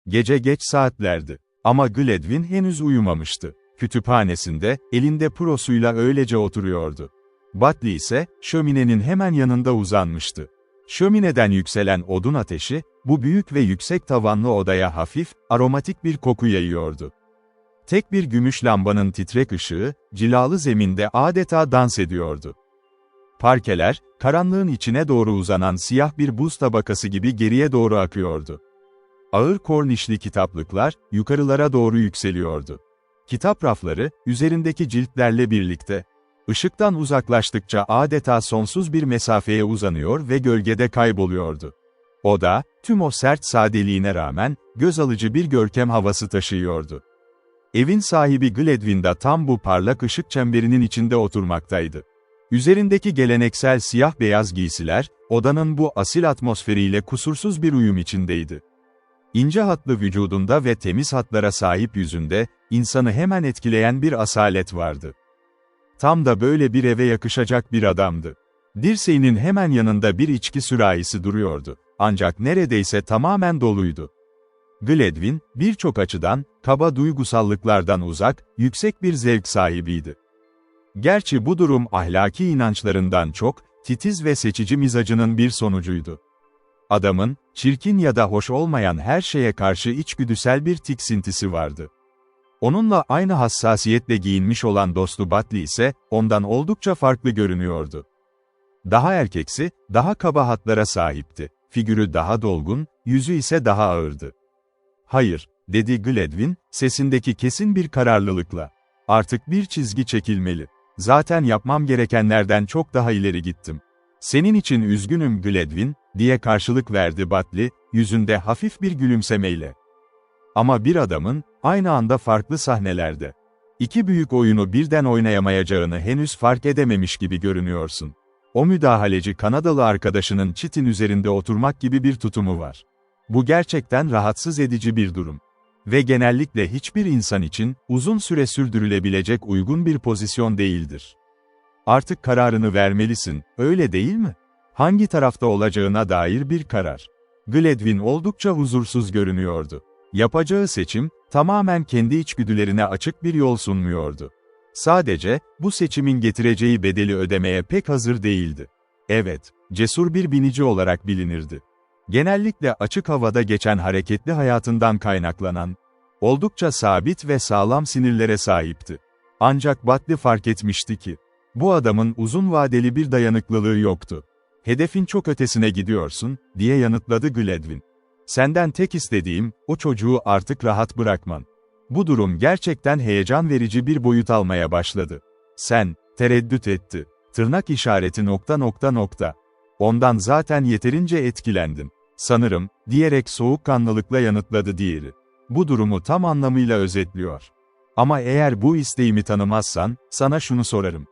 Gece geç saatlerdi. Ama Gledwin henüz uyumamıştı. Kütüphanesinde, elinde prosuyla öylece oturuyordu. Batley ise, şöminenin hemen yanında uzanmıştı. Şömineden yükselen odun ateşi, bu büyük ve yüksek tavanlı odaya hafif, aromatik bir koku yayıyordu. Tek bir gümüş lambanın titrek ışığı, cilalı zeminde adeta dans ediyordu. Parkeler, karanlığın içine doğru uzanan siyah bir buz tabakası gibi geriye doğru akıyordu. Ağır kornişli kitaplıklar, yukarılara doğru yükseliyordu. Kitap rafları, üzerindeki ciltlerle birlikte, ışıktan uzaklaştıkça adeta sonsuz bir mesafeye uzanıyor ve gölgede kayboluyordu. Oda, tüm o sert sadeliğine rağmen, göz alıcı bir görkem havası taşıyordu. Evin sahibi Gledwin de tam bu parlak ışık çemberinin içinde oturmaktaydı. Üzerindeki geleneksel siyah-beyaz giysiler, odanın bu asil atmosferiyle kusursuz bir uyum içindeydi. İnce hatlı vücudunda ve temiz hatlara sahip yüzünde, insanı hemen etkileyen bir asalet vardı. Tam da böyle bir eve yakışacak bir adamdı. Dirseğinin hemen yanında bir içki sürahisi duruyordu, ancak neredeyse tamamen doluydu. Gledwin, birçok açıdan, kaba duygusallıklardan uzak, yüksek bir zevk sahibiydi. Gerçi bu durum ahlaki inançlarından çok, titiz ve seçici mizacının bir sonucuydu. Adamın, çirkin ya da hoş olmayan her şeye karşı içgüdüsel bir tiksintisi vardı. Onunla aynı hassasiyetle giyinmiş olan dostu Batley ise, ondan oldukça farklı görünüyordu. Daha erkeksi, daha kaba hatlara sahipti. Figürü daha dolgun, yüzü ise daha ağırdı. "Hayır," dedi Gledwin, sesindeki kesin bir kararlılıkla. "Artık bir çizgi çekilmeli. Zaten yapmam gerekenlerden çok daha ileri gittim." "Senin için üzgünüm Gledwin," diye karşılık verdi Batley, yüzünde hafif bir gülümsemeyle. "Ama bir adamın, aynı anda farklı sahnelerde, iki büyük oyunu birden oynayamayacağını henüz fark edememiş gibi görünüyorsun. O müdahaleci Kanadalı arkadaşının çitin üzerinde oturmak gibi bir tutumu var. Bu gerçekten rahatsız edici bir durum. Ve genellikle hiçbir insan için, uzun süre sürdürülebilecek uygun bir pozisyon değildir. Artık kararını vermelisin, öyle değil mi? Hangi tarafta olacağına dair bir karar." Gledwin oldukça huzursuz görünüyordu. Yapacağı seçim, tamamen kendi içgüdülerine açık bir yol sunmuyordu. Sadece, bu seçimin getireceği bedeli ödemeye pek hazır değildi. Evet, cesur bir binici olarak bilinirdi. Genellikle açık havada geçen hareketli hayatından kaynaklanan, oldukça sabit ve sağlam sinirlere sahipti. Ancak Batley fark etmişti ki, bu adamın uzun vadeli bir dayanıklılığı yoktu. "Hedefin çok ötesine gidiyorsun," diye yanıtladı Gledwin. "Senden tek istediğim, o çocuğu artık rahat bırakman." Bu durum gerçekten heyecan verici bir boyut almaya başladı. "Sen," tereddüt etti. Tırnak işareti ... "Ondan zaten yeterince etkilendin. Sanırım," diyerek soğukkanlılıkla yanıtladı diğeri. "Bu durumu tam anlamıyla özetliyor. Ama eğer bu isteğimi tanımazsan, sana şunu sorarım.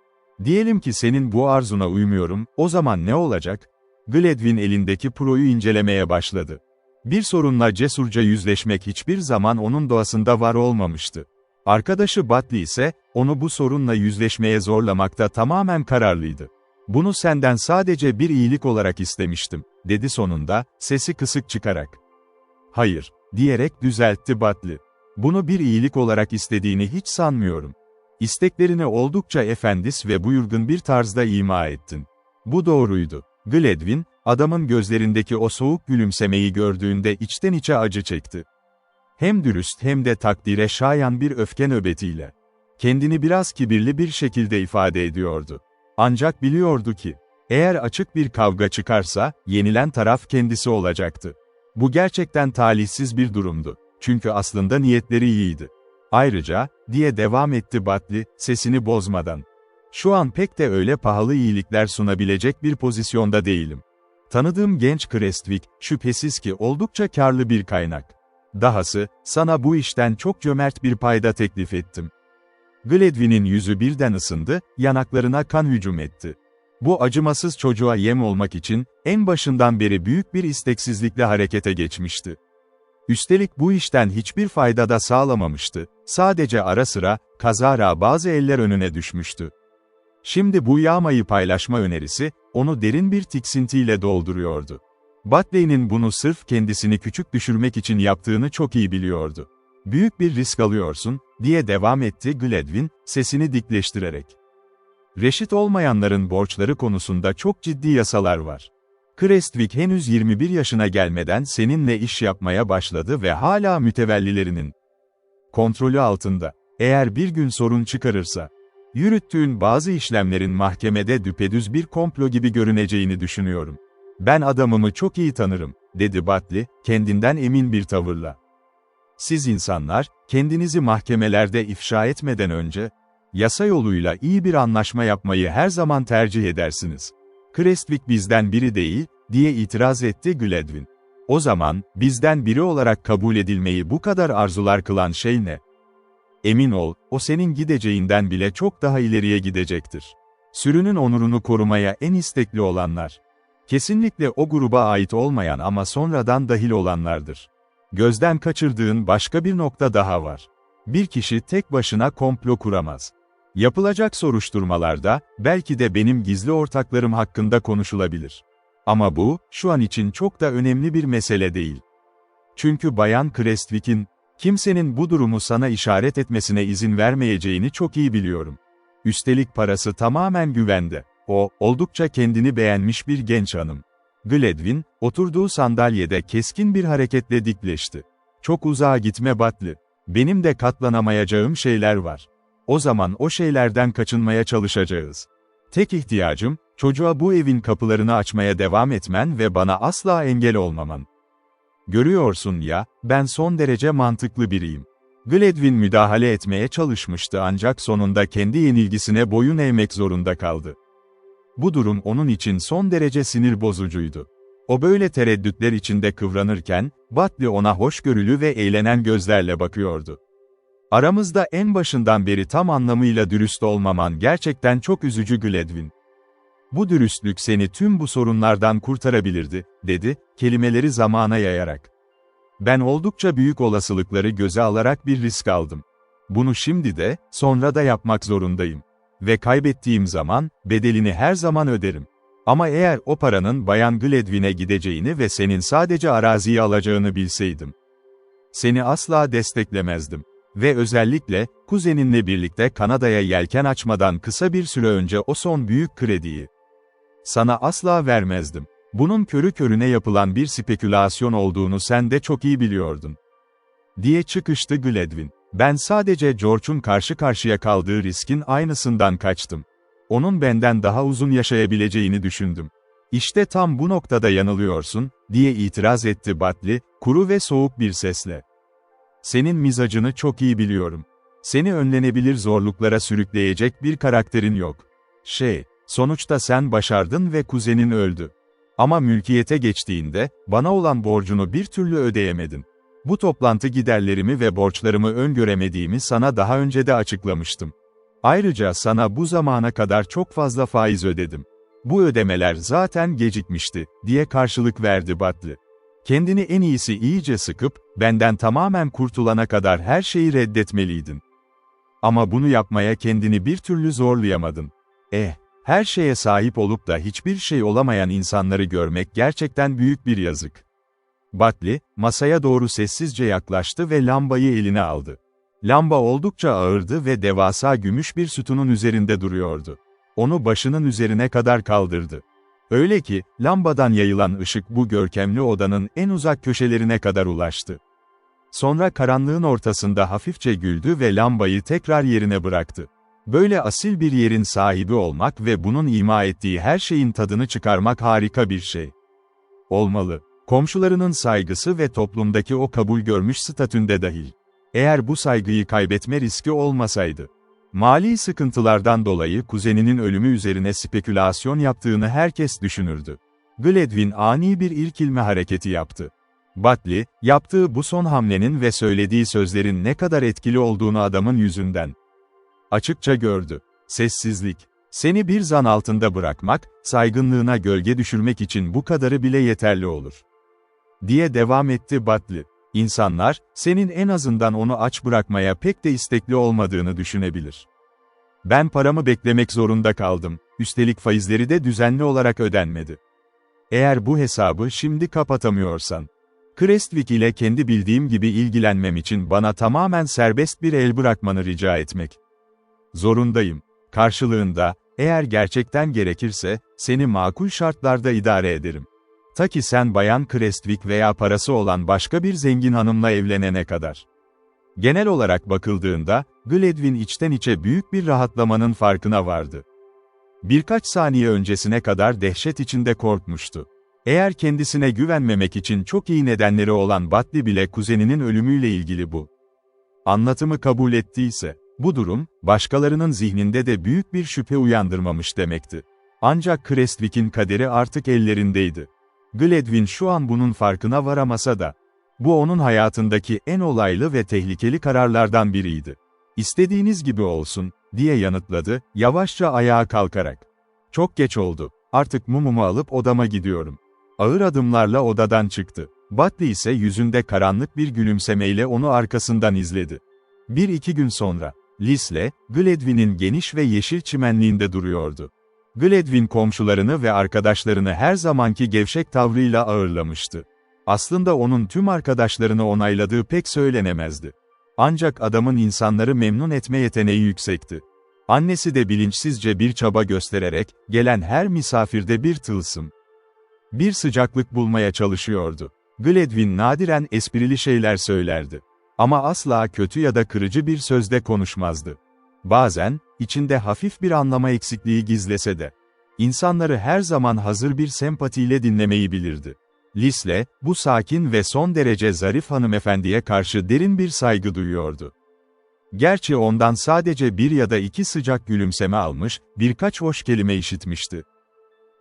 Diyelim ki senin bu arzuna uymuyorum, o zaman ne olacak?" Gledwin elindeki proyu incelemeye başladı. Bir sorunla cesurca yüzleşmek hiçbir zaman onun doğasında var olmamıştı. Arkadaşı Batley ise, onu bu sorunla yüzleşmeye zorlamakta tamamen kararlıydı. "Bunu senden sadece bir iyilik olarak istemiştim," dedi sonunda, sesi kısık çıkarak. "Hayır," diyerek düzeltti Batley. "Bunu bir iyilik olarak istediğini hiç sanmıyorum. İsteklerini oldukça efendis ve buyurgun bir tarzda ima ettin." Bu doğruydu. Gledwin, adamın gözlerindeki o soğuk gülümsemeyi gördüğünde içten içe acı çekti. Hem dürüst hem de takdire şayan bir öfke nöbetiyle. Kendini biraz kibirli bir şekilde ifade ediyordu. Ancak biliyordu ki, eğer açık bir kavga çıkarsa, yenilen taraf kendisi olacaktı. Bu gerçekten talihsiz bir durumdu. Çünkü aslında niyetleri iyiydi. "Ayrıca," diye devam etti Batley, sesini bozmadan, "şu an pek de öyle pahalı iyilikler sunabilecek bir pozisyonda değilim. Tanıdığım genç Crestwick, şüphesiz ki oldukça karlı bir kaynak. Dahası, sana bu işten çok cömert bir payda teklif ettim." Gledwin'in yüzü birden ısındı, yanaklarına kan hücum etti. Bu acımasız çocuğa yem olmak için, en başından beri büyük bir isteksizlikle harekete geçmişti. Üstelik bu işten hiçbir fayda da sağlamamıştı, sadece ara sıra, kazara bazı eller önüne düşmüştü. Şimdi bu yağmayı paylaşma önerisi, onu derin bir tiksintiyle dolduruyordu. Butley'nin bunu sırf kendisini küçük düşürmek için yaptığını çok iyi biliyordu. "Büyük bir risk alıyorsun," diye devam etti Gladwin, sesini dikleştirerek. "Reşit olmayanların borçları konusunda çok ciddi yasalar var. Creswick henüz 21 yaşına gelmeden seninle iş yapmaya başladı ve hala mütevellilerinin kontrolü altında. Eğer bir gün sorun çıkarırsa, yürüttüğün bazı işlemlerin mahkemede düpedüz bir komplo gibi görüneceğini düşünüyorum. Ben adamımı çok iyi tanırım," dedi Butley, kendinden emin bir tavırla. "Siz insanlar, kendinizi mahkemelerde ifşa etmeden önce, yasa yoluyla iyi bir anlaşma yapmayı her zaman tercih edersiniz. Creswick bizden biri değil," diye itiraz etti Gladwin. "O zaman, bizden biri olarak kabul edilmeyi bu kadar arzular kılan şey ne? Emin ol, o senin gideceğinden bile çok daha ileriye gidecektir. Sürünün onurunu korumaya en istekli olanlar. Kesinlikle o gruba ait olmayan ama sonradan dahil olanlardır. Gözden kaçırdığın başka bir nokta daha var. Bir kişi tek başına komplo kuramaz. Yapılacak soruşturmalarda, belki de benim gizli ortaklarım hakkında konuşulabilir. Ama bu, şu an için çok da önemli bir mesele değil. Çünkü Bayan Creswick'in, kimsenin bu durumu sana işaret etmesine izin vermeyeceğini çok iyi biliyorum. Üstelik parası tamamen güvende. O, oldukça kendini beğenmiş bir genç hanım." Gladwin, oturduğu sandalyede keskin bir hareketle dikleşti. "Çok uzağa gitme Butley. Benim de katlanamayacağım şeyler var. O zaman o şeylerden kaçınmaya çalışacağız. Tek ihtiyacım, çocuğa bu evin kapılarını açmaya devam etmen ve bana asla engel olmaman. Görüyorsun ya, ben son derece mantıklı biriyim." Gladwin müdahale etmeye çalışmıştı ancak sonunda kendi yenilgisine boyun eğmek zorunda kaldı. Bu durum onun için son derece sinir bozucuydu. O böyle tereddütler içinde kıvranırken, Butley ona hoşgörülü ve eğlenen gözlerle bakıyordu. "Aramızda en başından beri tam anlamıyla dürüst olmaman gerçekten çok üzücü Gladwin. Bu dürüstlük seni tüm bu sorunlardan kurtarabilirdi," dedi, kelimeleri zamana yayarak. "Ben oldukça büyük olasılıkları göze alarak bir risk aldım. Bunu şimdi de, sonra da yapmak zorundayım. Ve kaybettiğim zaman, bedelini her zaman öderim. Ama eğer o paranın Bayan Gladwin'e gideceğini ve senin sadece araziyi alacağını bilseydim, seni asla desteklemezdim. Ve özellikle, kuzeninle birlikte Kanada'ya yelken açmadan kısa bir süre önce o son büyük krediyi sana asla vermezdim. Bunun körü körüne yapılan bir spekülasyon olduğunu sen de çok iyi biliyordun," diye çıkıştı Gladwin. "Ben sadece George'un karşı karşıya kaldığı riskin aynısından kaçtım. Onun benden daha uzun yaşayabileceğini düşündüm." "İşte tam bu noktada yanılıyorsun," diye itiraz etti Butley, kuru ve soğuk bir sesle. "Senin mizacını çok iyi biliyorum. Seni önlenebilir zorluklara sürükleyecek bir karakterin yok. Sonuçta sen başardın ve kuzenin öldü. Ama mülkiyete geçtiğinde, bana olan borcunu bir türlü ödeyemedin. Bu toplantı giderlerimi ve borçlarımı öngöremediğimi sana daha önce de açıklamıştım. Ayrıca sana bu zamana kadar çok fazla faiz ödedim. Bu ödemeler zaten gecikmişti," diye karşılık verdi Butley. "Kendini en iyisi iyice sıkıp, benden tamamen kurtulana kadar her şeyi reddetmeliydin. Ama bunu yapmaya kendini bir türlü zorlayamadın. Her şeye sahip olup da hiçbir şey olamayan insanları görmek gerçekten büyük bir yazık." Butley, masaya doğru sessizce yaklaştı ve lambayı eline aldı. Lamba oldukça ağırdı ve devasa gümüş bir sütunun üzerinde duruyordu. Onu başının üzerine kadar kaldırdı. Öyle ki, lambadan yayılan ışık bu görkemli odanın en uzak köşelerine kadar ulaştı. Sonra karanlığın ortasında hafifçe güldü ve lambayı tekrar yerine bıraktı. "Böyle asil bir yerin sahibi olmak ve bunun ima ettiği her şeyin tadını çıkarmak harika bir şey. Olmalı. Komşularının saygısı ve toplumdaki o kabul görmüş statünde dahil. Eğer bu saygıyı kaybetme riski olmasaydı, mali sıkıntılardan dolayı kuzeninin ölümü üzerine spekülasyon yaptığını herkes düşünürdü." Gladwin ani bir irkilme hareketi yaptı. Butley, yaptığı bu son hamlenin ve söylediği sözlerin ne kadar etkili olduğunu adamın yüzünden açıkça gördü. Sessizlik. "Seni bir zan altında bırakmak, saygınlığına gölge düşürmek için bu kadarı bile yeterli olur," diye devam etti Butley. "İnsanlar, senin en azından onu aç bırakmaya pek de istekli olmadığını düşünebilir. Ben paramı beklemek zorunda kaldım, üstelik faizleri de düzenli olarak ödenmedi. Eğer bu hesabı şimdi kapatamıyorsan, Creswick ile kendi bildiğim gibi ilgilenmem için bana tamamen serbest bir el bırakmanı rica etmek zorundayım. Karşılığında, eğer gerçekten gerekirse, seni makul şartlarda idare ederim. Ta ki sen Bayan Creswick veya parası olan başka bir zengin hanımla evlenene kadar. Genel olarak bakıldığında, Gladwin içten içe büyük bir rahatlamanın farkına vardı. Birkaç saniye öncesine kadar dehşet içinde korkmuştu. Eğer kendisine güvenmemek için çok iyi nedenleri olan Batley bile kuzeninin ölümüyle ilgili bu anlatımı kabul ettiyse, bu durum, başkalarının zihninde de büyük bir şüphe uyandırmamış demekti. Ancak Creswick'in kaderi artık ellerindeydi. Gladwin şu an bunun farkına varamasa da, bu onun hayatındaki en olaylı ve tehlikeli kararlardan biriydi. "İstediğiniz gibi olsun," diye yanıtladı, yavaşça ayağa kalkarak. "Çok geç oldu. Artık mumumu alıp odama gidiyorum." Ağır adımlarla odadan çıktı. Batley ise yüzünde karanlık bir gülümsemeyle onu arkasından izledi. 1-2 gün sonra, Lisle, Gladwin'in geniş ve yeşil çimenliğinde duruyordu. Gladwin komşularını ve arkadaşlarını her zamanki gevşek tavrıyla ağırlamıştı. Aslında onun tüm arkadaşlarını onayladığı pek söylenemezdi. Ancak adamın insanları memnun etme yeteneği yüksekti. Annesi de bilinçsizce bir çaba göstererek, gelen her misafirde bir tılsım, bir sıcaklık bulmaya çalışıyordu. Gladwin nadiren esprili şeyler söylerdi. Ama asla kötü ya da kırıcı bir sözde konuşmazdı. Bazen, içinde hafif bir anlama eksikliği gizlese de, insanları her zaman hazır bir sempatiyle dinlemeyi bilirdi. Lisle, bu sakin ve son derece zarif hanımefendiye karşı derin bir saygı duyuyordu. Gerçi ondan sadece 1 ya da 2 sıcak gülümseme almış, birkaç hoş kelime işitmişti.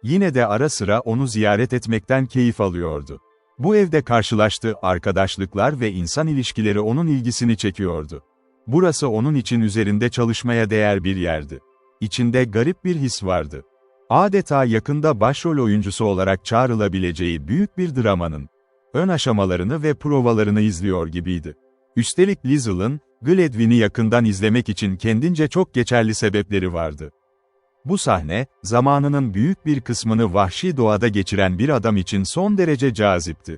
Yine de ara sıra onu ziyaret etmekten keyif alıyordu. Bu evde karşılaştığı arkadaşlıklar ve insan ilişkileri onun ilgisini çekiyordu. Burası onun için üzerinde çalışmaya değer bir yerdi. İçinde garip bir his vardı. Adeta yakında başrol oyuncusu olarak çağrılabileceği büyük bir dramanın ön aşamalarını ve provalarını izliyor gibiydi. Üstelik Liesl'ın, Gladwin'i yakından izlemek için kendince çok geçerli sebepleri vardı. Bu sahne, zamanının büyük bir kısmını vahşi doğada geçiren bir adam için son derece cazipti.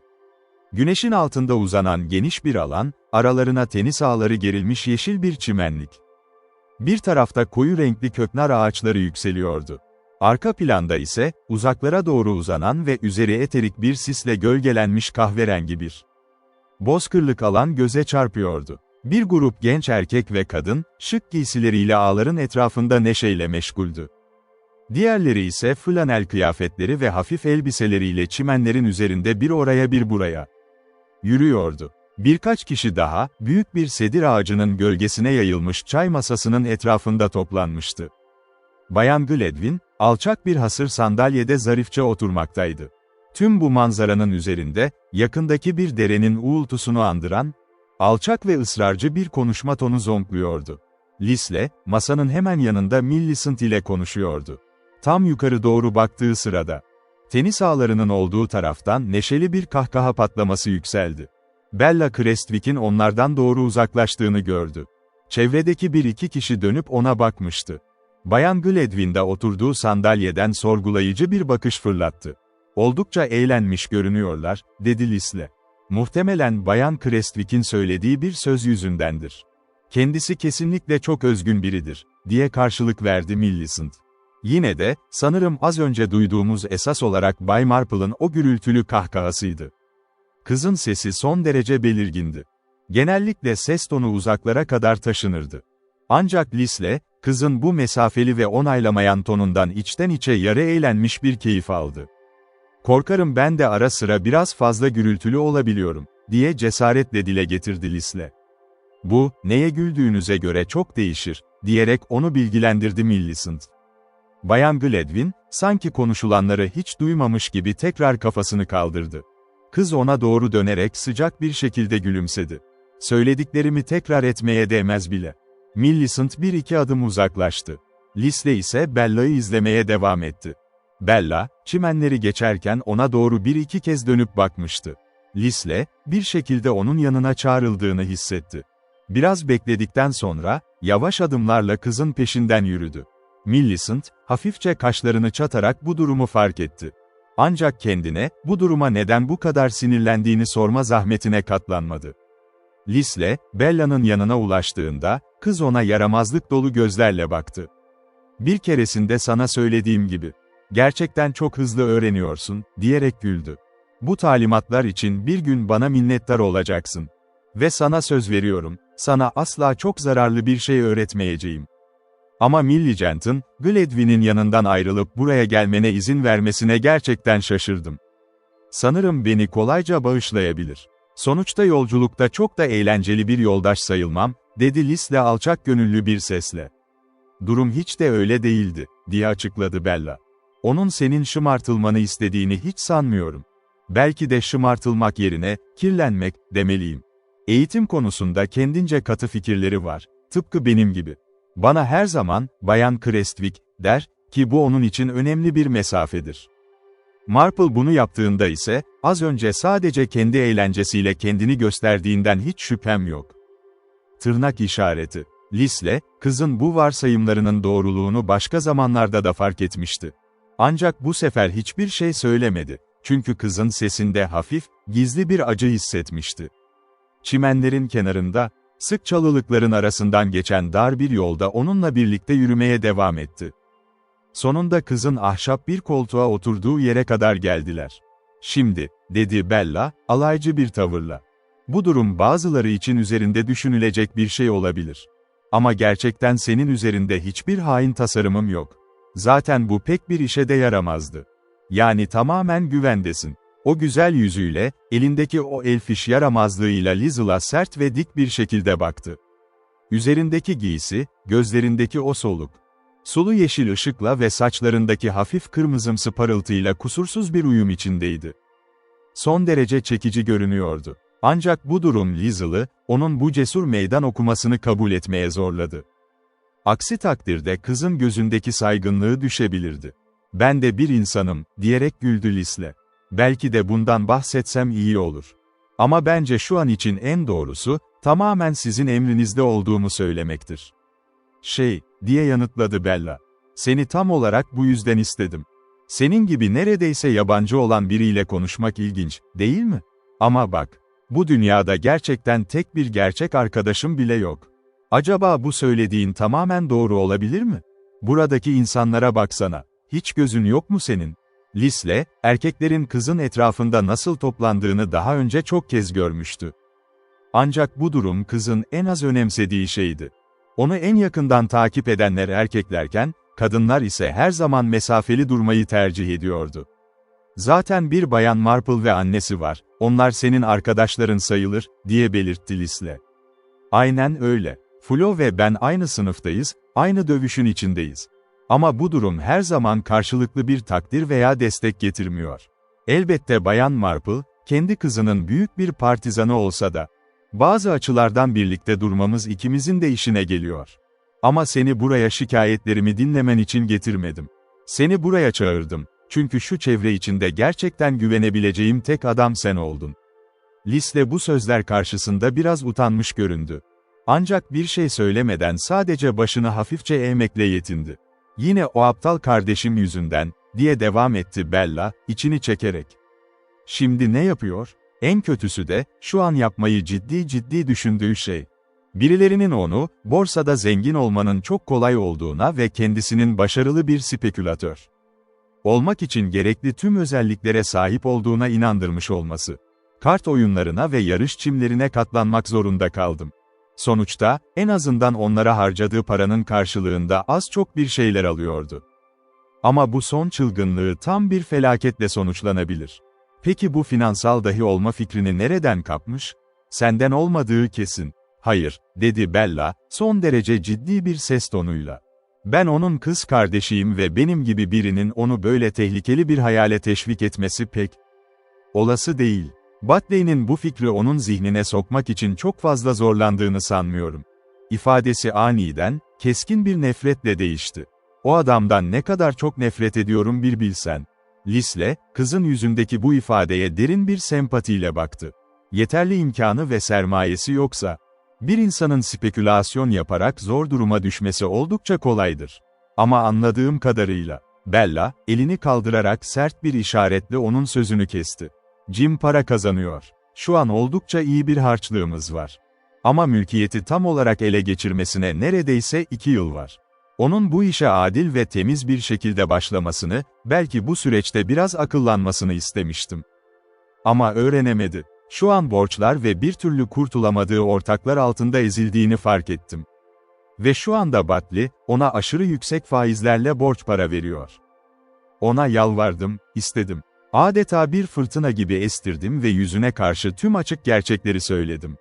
Güneşin altında uzanan geniş bir alan, aralarına tenis ağları gerilmiş yeşil bir çimenlik. Bir tarafta koyu renkli köknar ağaçları yükseliyordu. Arka planda ise, uzaklara doğru uzanan ve üzeri eterik bir sisle gölgelenmiş kahverengi bir bozkırlık alan göze çarpıyordu. Bir grup genç erkek ve kadın, şık giysileriyle ağların etrafında neşeyle meşguldü. Diğerleri ise flanel kıyafetleri ve hafif elbiseleriyle çimenlerin üzerinde bir oraya bir buraya yürüyordu. Birkaç kişi daha, büyük bir sedir ağacının gölgesine yayılmış çay masasının etrafında toplanmıştı. Bayan Gladwin, alçak bir hasır sandalyede zarifçe oturmaktaydı. Tüm bu manzaranın üzerinde, yakındaki bir derenin uğultusunu andıran, alçak ve ısrarcı bir konuşma tonu zonkluyordu. Lisle, masanın hemen yanında Millicent ile konuşuyordu. Tam yukarı doğru baktığı sırada, tenis ağlarının olduğu taraftan neşeli bir kahkaha patlaması yükseldi. Bella Creswick'in onlardan doğru uzaklaştığını gördü. Çevredeki 1-2 kişi dönüp ona bakmıştı. Bayan Gladwin de oturduğu sandalyeden sorgulayıcı bir bakış fırlattı. "Oldukça eğlenmiş görünüyorlar," dedi Lisle. "Muhtemelen Bayan Creswick'in söylediği bir söz yüzündendir. Kendisi kesinlikle çok özgün biridir," diye karşılık verdi Millicent. Yine de, sanırım az önce duyduğumuz esas olarak Bay Marple'ın o gürültülü kahkahasıydı. Kızın sesi son derece belirgindi. Genellikle ses tonu uzaklara kadar taşınırdı. Ancak Lisle, kızın bu mesafeli ve onaylamayan tonundan içten içe yarı eğlenmiş bir keyif aldı. "Korkarım ben de ara sıra biraz fazla gürültülü olabiliyorum," diye cesaretle dile getirdi Lisle. "Bu, neye güldüğünüze göre çok değişir," diyerek onu bilgilendirdi Millicent. Bayan Gladwin, sanki konuşulanları hiç duymamış gibi tekrar kafasını kaldırdı. Kız ona doğru dönerek sıcak bir şekilde gülümsedi. "Söylediklerimi tekrar etmeye değmez bile." Millicent 1-2 adım uzaklaştı. Lisle ise Bella'yı izlemeye devam etti. Bella, çimenleri geçerken ona doğru 1-2 kez dönüp bakmıştı. Lisle, bir şekilde onun yanına çağrıldığını hissetti. Biraz bekledikten sonra, yavaş adımlarla kızın peşinden yürüdü. Millicent, hafifçe kaşlarını çatarak bu durumu fark etti. Ancak kendine, bu duruma neden bu kadar sinirlendiğini sorma zahmetine katlanmadı. Lisle, Bella'nın yanına ulaştığında, kız ona yaramazlık dolu gözlerle baktı. "Bir keresinde sana söylediğim gibi, gerçekten çok hızlı öğreniyorsun," diyerek güldü. "Bu talimatlar için bir gün bana minnettar olacaksın. Ve sana söz veriyorum, sana asla çok zararlı bir şey öğretmeyeceğim." Ama Millicent'ın, Gladwyn'in yanından ayrılıp buraya gelmene izin vermesine gerçekten şaşırdım. "Sanırım beni kolayca bağışlayabilir. Sonuçta yolculukta çok da eğlenceli bir yoldaş sayılmam," dedi Lisle alçak gönüllü bir sesle. "Durum hiç de öyle değildi," diye açıkladı Bella. "Onun senin şımartılmanı istediğini hiç sanmıyorum. Belki de şımartılmak yerine, kirlenmek, demeliyim. Eğitim konusunda kendince katı fikirleri var, tıpkı benim gibi. Bana her zaman, Bayan Creswick, der, ki bu onun için önemli bir mesafedir. Marple bunu yaptığında ise, az önce sadece kendi eğlencesiyle kendini gösterdiğinden hiç şüphem yok." Tırnak işareti. Lisle, kızın bu varsayımlarının doğruluğunu başka zamanlarda da fark etmişti. Ancak bu sefer hiçbir şey söylemedi. Çünkü kızın sesinde hafif, gizli bir acı hissetmişti. Çimenlerin kenarında, sık çalılıkların arasından geçen dar bir yolda onunla birlikte yürümeye devam etti. Sonunda kızın ahşap bir koltuğa oturduğu yere kadar geldiler. "Şimdi," dedi Bella, alaycı bir tavırla. "Bu durum bazıları için üzerinde düşünülecek bir şey olabilir. Ama gerçekten senin üzerinde hiçbir hain tasarımım yok. Zaten bu pek bir işe de yaramazdı. Yani tamamen güvendesin." O güzel yüzüyle, elindeki o elfiş yaramazlığıyla Lizel'a sert ve dik bir şekilde baktı. Üzerindeki giysi, gözlerindeki o soluk, sulu yeşil ışıkla ve saçlarındaki hafif kırmızımsı parıltıyla kusursuz bir uyum içindeydi. Son derece çekici görünüyordu. Ancak bu durum Lizel'ı, onun bu cesur meydan okumasını kabul etmeye zorladı. Aksi takdirde kızın gözündeki saygınlığı düşebilirdi. "Ben de bir insanım," diyerek güldü Lisle. "Belki de bundan bahsetsem iyi olur. Ama bence şu an için en doğrusu, tamamen sizin emrinizde olduğumu söylemektir." Diye yanıtladı Bella. "Seni tam olarak bu yüzden istedim. Senin gibi neredeyse yabancı olan biriyle konuşmak ilginç, değil mi? Ama bak, bu dünyada gerçekten tek bir gerçek arkadaşım bile yok. Acaba bu söylediğin tamamen doğru olabilir mi? Buradaki insanlara baksana, hiç gözün yok mu senin?" Lisle, erkeklerin kızın etrafında nasıl toplandığını daha önce çok kez görmüştü. Ancak bu durum kızın en az önemsediği şeydi. Onu en yakından takip edenler erkeklerken, kadınlar ise her zaman mesafeli durmayı tercih ediyordu. "Zaten bir Bayan Marple ve annesi var, onlar senin arkadaşların sayılır," diye belirtti Lisle. "Aynen öyle. Flo ve ben aynı sınıftayız, aynı dövüşün içindeyiz. Ama bu durum her zaman karşılıklı bir takdir veya destek getirmiyor. Elbette Bayan Marple, kendi kızının büyük bir partizanı olsa da, bazı açılardan birlikte durmamız ikimizin de işine geliyor. Ama seni buraya şikayetlerimi dinlemen için getirmedim. Seni buraya çağırdım, çünkü şu çevre içinde gerçekten güvenebileceğim tek adam sen oldun." Lisle bu sözler karşısında biraz utanmış göründü. Ancak bir şey söylemeden sadece başını hafifçe eğmekle yetindi. "Yine o aptal kardeşim yüzünden," diye devam etti Bella, içini çekerek. "Şimdi ne yapıyor? En kötüsü de, şu an yapmayı ciddi düşündüğü şey. Birilerinin onu, borsada zengin olmanın çok kolay olduğuna ve kendisinin başarılı bir spekülatör olmak için gerekli tüm özelliklere sahip olduğuna inandırmış olması. Kart oyunlarına ve yarış çimlerine katlanmak zorunda kaldım. Sonuçta, en azından onlara harcadığı paranın karşılığında az çok bir şeyler alıyordu. Ama bu son çılgınlığı tam bir felaketle sonuçlanabilir. Peki bu finansal dahi olma fikrini nereden kapmış? Senden olmadığı kesin." "Hayır," dedi Bella, son derece ciddi bir ses tonuyla. "Ben onun kız kardeşiyim ve benim gibi birinin onu böyle tehlikeli bir hayale teşvik etmesi pek olası değil. Batley'nin bu fikri onun zihnine sokmak için çok fazla zorlandığını sanmıyorum." İfadesi aniden, keskin bir nefretle değişti. "O adamdan ne kadar çok nefret ediyorum bir bilsen." Lisle, kızın yüzündeki bu ifadeye derin bir sempatiyle baktı. Yeterli imkanı ve sermayesi yoksa, bir insanın spekülasyon yaparak zor duruma düşmesi oldukça kolaydır. Ama anladığım kadarıyla, Bella, elini kaldırarak sert bir işaretle onun sözünü kesti. Jim para kazanıyor. Şu an oldukça iyi bir harçlığımız var. Ama mülkiyeti tam olarak ele geçirmesine neredeyse 2 yıl var. Onun bu işe adil ve temiz bir şekilde başlamasını, belki bu süreçte biraz akıllanmasını istemiştim. Ama öğrenemedi. Şu an borçlar ve bir türlü kurtulamadığı ortaklar altında ezildiğini fark ettim. Ve şu anda Batley, ona aşırı yüksek faizlerle borç para veriyor. Ona yalvardım, istedim. Adeta bir fırtına gibi estirdim ve yüzüne karşı tüm açık gerçekleri söyledim.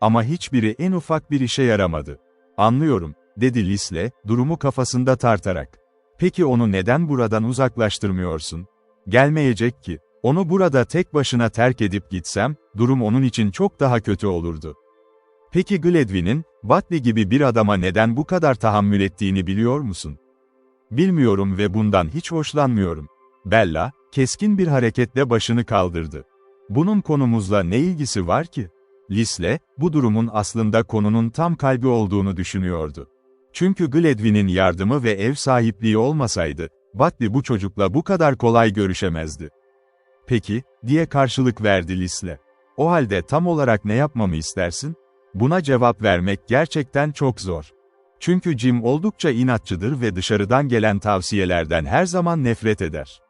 Ama hiçbiri en ufak bir işe yaramadı. Anlıyorum, dedi Lisle, durumu kafasında tartarak. Peki onu neden buradan uzaklaştırmıyorsun? Gelmeyecek ki. Onu burada tek başına terk edip gitsem, durum onun için çok daha kötü olurdu. Peki Gladwin'in, Batley gibi bir adama neden bu kadar tahammül ettiğini biliyor musun? Bilmiyorum ve bundan hiç hoşlanmıyorum. Bella, keskin bir hareketle başını kaldırdı. Bunun konumuzla ne ilgisi var ki? Lisle, bu durumun aslında konunun tam kalbi olduğunu düşünüyordu. Çünkü Gladwin'in yardımı ve ev sahipliği olmasaydı, Batley bu çocukla bu kadar kolay görüşemezdi. Peki, diye karşılık verdi Lisle. O halde tam olarak ne yapmamı istersin? Buna cevap vermek gerçekten çok zor. Çünkü Jim oldukça inatçıdır ve dışarıdan gelen tavsiyelerden her zaman nefret eder.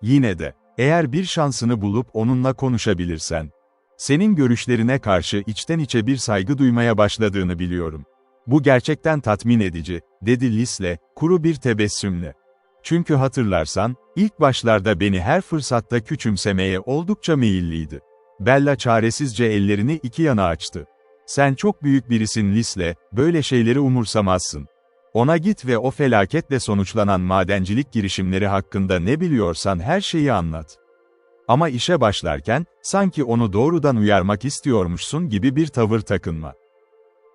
Yine de, eğer bir şansını bulup onunla konuşabilirsen, senin görüşlerine karşı içten içe bir saygı duymaya başladığını biliyorum. Bu gerçekten tatmin edici, dedi Lisle, kuru bir tebessümle. Çünkü hatırlarsan, ilk başlarda beni her fırsatta küçümsemeye oldukça meyilliydi. Bella çaresizce ellerini iki yana açtı. Sen çok büyük birisin Lisle, böyle şeyleri umursamazsın. Ona git ve o felaketle sonuçlanan madencilik girişimleri hakkında ne biliyorsan her şeyi anlat. Ama işe başlarken, sanki onu doğrudan uyarmak istiyormuşsun gibi bir tavır takınma.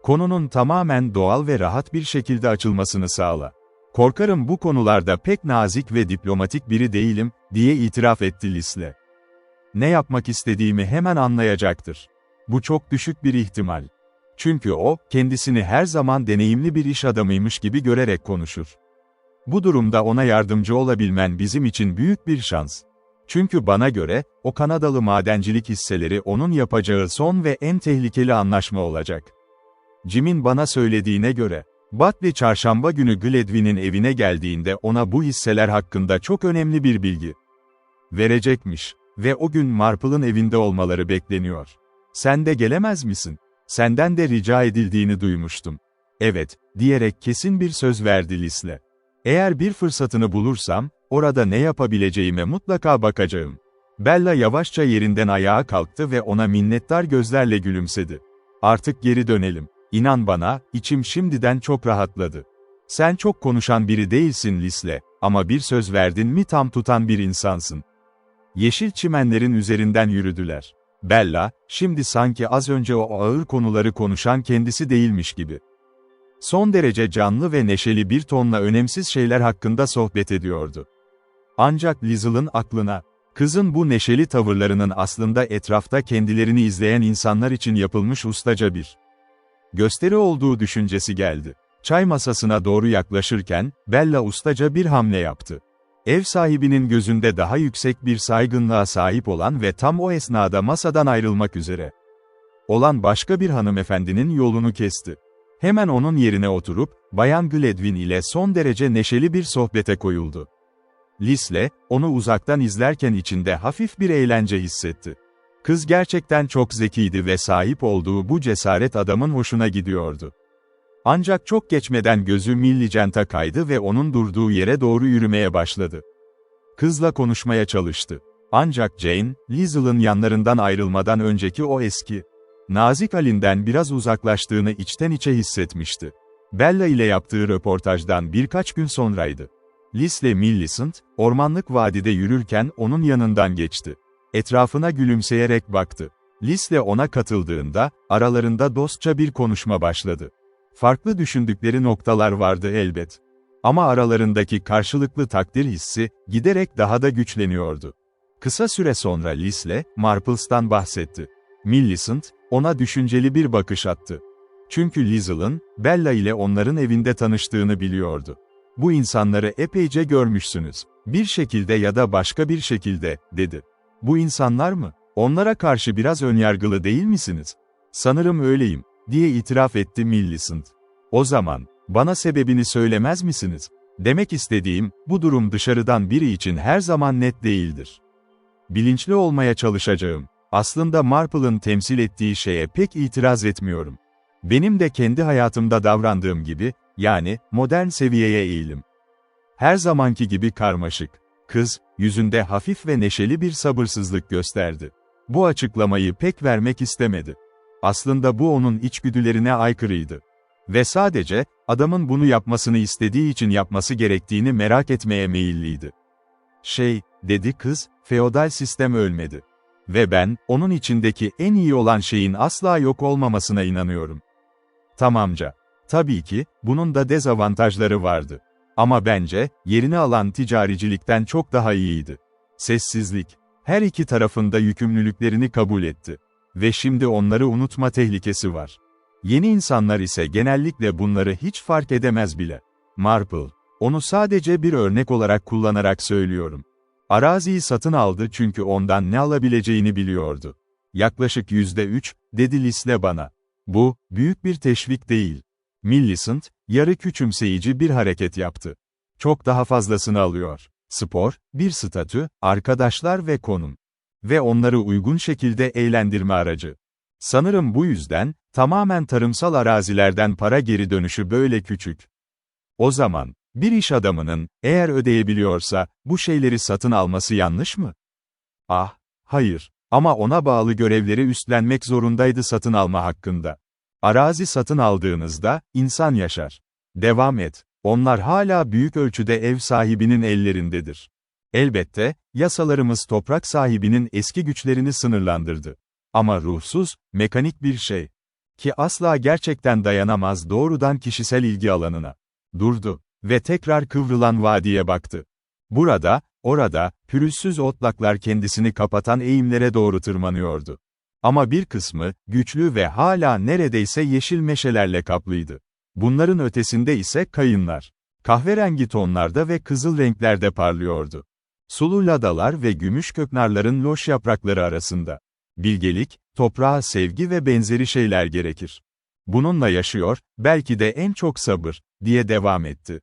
Konunun tamamen doğal ve rahat bir şekilde açılmasını sağla. Korkarım bu konularda pek nazik ve diplomatik biri değilim, diye itiraf etti Lisle. Ne yapmak istediğimi hemen anlayacaktır. Bu çok düşük bir ihtimal. Çünkü o, kendisini her zaman deneyimli bir iş adamıymış gibi görerek konuşur. Bu durumda ona yardımcı olabilmen bizim için büyük bir şans. Çünkü bana göre, o Kanadalı madencilik hisseleri onun yapacağı son ve en tehlikeli anlaşma olacak. Jim'in bana söylediğine göre, Batley çarşamba günü Gladwin'in evine geldiğinde ona bu hisseler hakkında çok önemli bir bilgi verecekmiş ve o gün Marple'ın evinde olmaları bekleniyor. Sen de gelemez misin? Senden de rica edildiğini duymuştum. Evet, diyerek kesin bir söz verdi Lisle. Eğer bir fırsatını bulursam, orada ne yapabileceğime mutlaka bakacağım. Bella yavaşça yerinden ayağa kalktı ve ona minnettar gözlerle gülümsedi. Artık geri dönelim. İnan bana, içim şimdiden çok rahatladı. Sen çok konuşan biri değilsin Lisle, ama bir söz verdin mi tam tutan bir insansın. Yeşil çimenlerin üzerinden yürüdüler. Bella, şimdi sanki az önce o ağır konuları konuşan kendisi değilmiş gibi. Son derece canlı ve neşeli bir tonla önemsiz şeyler hakkında sohbet ediyordu. Ancak Lizel'ın aklına, kızın bu neşeli tavırlarının aslında etrafta kendilerini izleyen insanlar için yapılmış ustaca bir gösteri olduğu düşüncesi geldi. Çay masasına doğru yaklaşırken, Bella ustaca bir hamle yaptı. Ev sahibinin gözünde daha yüksek bir saygınlığa sahip olan ve tam o esnada masadan ayrılmak üzere olan başka bir hanımefendinin yolunu kesti. Hemen onun yerine oturup, Bayan Gladwin ile son derece neşeli bir sohbete koyuldu. Lisle, onu uzaktan izlerken içinde hafif bir eğlence hissetti. Kız gerçekten çok zekiydi ve sahip olduğu bu cesaret adamın hoşuna gidiyordu. Ancak çok geçmeden gözü Millicent'a kaydı ve onun durduğu yere doğru yürümeye başladı. Kızla konuşmaya çalıştı. Ancak Jane, Lizel'ın yanlarından ayrılmadan önceki o eski, nazik halinden biraz uzaklaştığını içten içe hissetmişti. Bella ile yaptığı röportajdan birkaç gün sonraydı. Lisle Millicent, ormanlık vadide yürürken onun yanından geçti. Etrafına gülümseyerek baktı. Lisle ona katıldığında, aralarında dostça bir konuşma başladı. Farklı düşündükleri noktalar vardı elbet. Ama aralarındaki karşılıklı takdir hissi, giderek daha da güçleniyordu. Kısa süre sonra Lisle, Marples'tan bahsetti. Millicent, ona düşünceli bir bakış attı. Çünkü Lizel'ın, Bella ile onların evinde tanıştığını biliyordu. Bu insanları epeyce görmüşsünüz. Bir şekilde ya da başka bir şekilde, dedi. Bu insanlar mı? Onlara karşı biraz önyargılı değil misiniz? Sanırım öyleyim, diye itiraf etti Millicent. O zaman, bana sebebini söylemez misiniz? Demek istediğim, bu durum dışarıdan biri için her zaman net değildir. Bilinçli olmaya çalışacağım. Aslında Marple'ın temsil ettiği şeye pek itiraz etmiyorum. Benim de kendi hayatımda davrandığım gibi, yani, modern seviyeye eğilim. Her zamanki gibi karmaşık. Kız, yüzünde hafif ve neşeli bir sabırsızlık gösterdi. Bu açıklamayı pek vermek istemedi. Aslında bu onun içgüdülerine aykırıydı. Ve sadece, adamın bunu yapmasını istediği için yapması gerektiğini merak etmeye meyilliydi. Dedi kız, feodal sistem ölmedi. Ve ben, onun içindeki en iyi olan şeyin asla yok olmamasına inanıyorum. Tamamca. Tabii ki, bunun da dezavantajları vardı. Ama bence, yerini alan ticaricilikten çok daha iyiydi. Sessizlik. Her iki tarafında yükümlülüklerini kabul etti. Ve şimdi onları unutma tehlikesi var. Yeni insanlar ise genellikle bunları hiç fark edemez bile. Marple, onu sadece bir örnek olarak kullanarak söylüyorum. Araziyi satın aldı çünkü ondan ne alabileceğini biliyordu. Yaklaşık %3, dedi Lisle bana. Bu, büyük bir teşvik değil. Millicent, yarı küçümseyici bir hareket yaptı. Çok daha fazlasını alıyor. Spor, bir statü, arkadaşlar ve konum. Ve onları uygun şekilde eğlendirme aracı. Sanırım bu yüzden, tamamen tarımsal arazilerden para geri dönüşü böyle küçük. O zaman, bir iş adamının, eğer ödeyebiliyorsa, bu şeyleri satın alması yanlış mı? Ah, hayır. Ama ona bağlı görevleri üstlenmek zorundaydı satın alma hakkında. Arazi satın aldığınızda, insan yaşar. Devam et. Onlar hala büyük ölçüde ev sahibinin ellerindedir. Elbette, yasalarımız toprak sahibinin eski güçlerini sınırlandırdı. Ama ruhsuz, mekanik bir şey. Ki asla gerçekten dayanamaz doğrudan kişisel ilgi alanına. Durdu. Ve tekrar kıvrılan vadiye baktı. Burada, orada, pürüzsüz otlaklar kendisini kapatan eğimlere doğru tırmanıyordu. Ama bir kısmı, güçlü ve hala neredeyse yeşil meşelerle kaplıydı. Bunların ötesinde ise kayınlar. Kahverengi tonlarda ve kızıl renklerde parlıyordu. Sulu ladalar ve gümüş köknarların loş yaprakları arasında. Bilgelik, toprağa sevgi ve benzeri şeyler gerekir. Bununla yaşıyor, belki de en çok sabır, diye devam etti.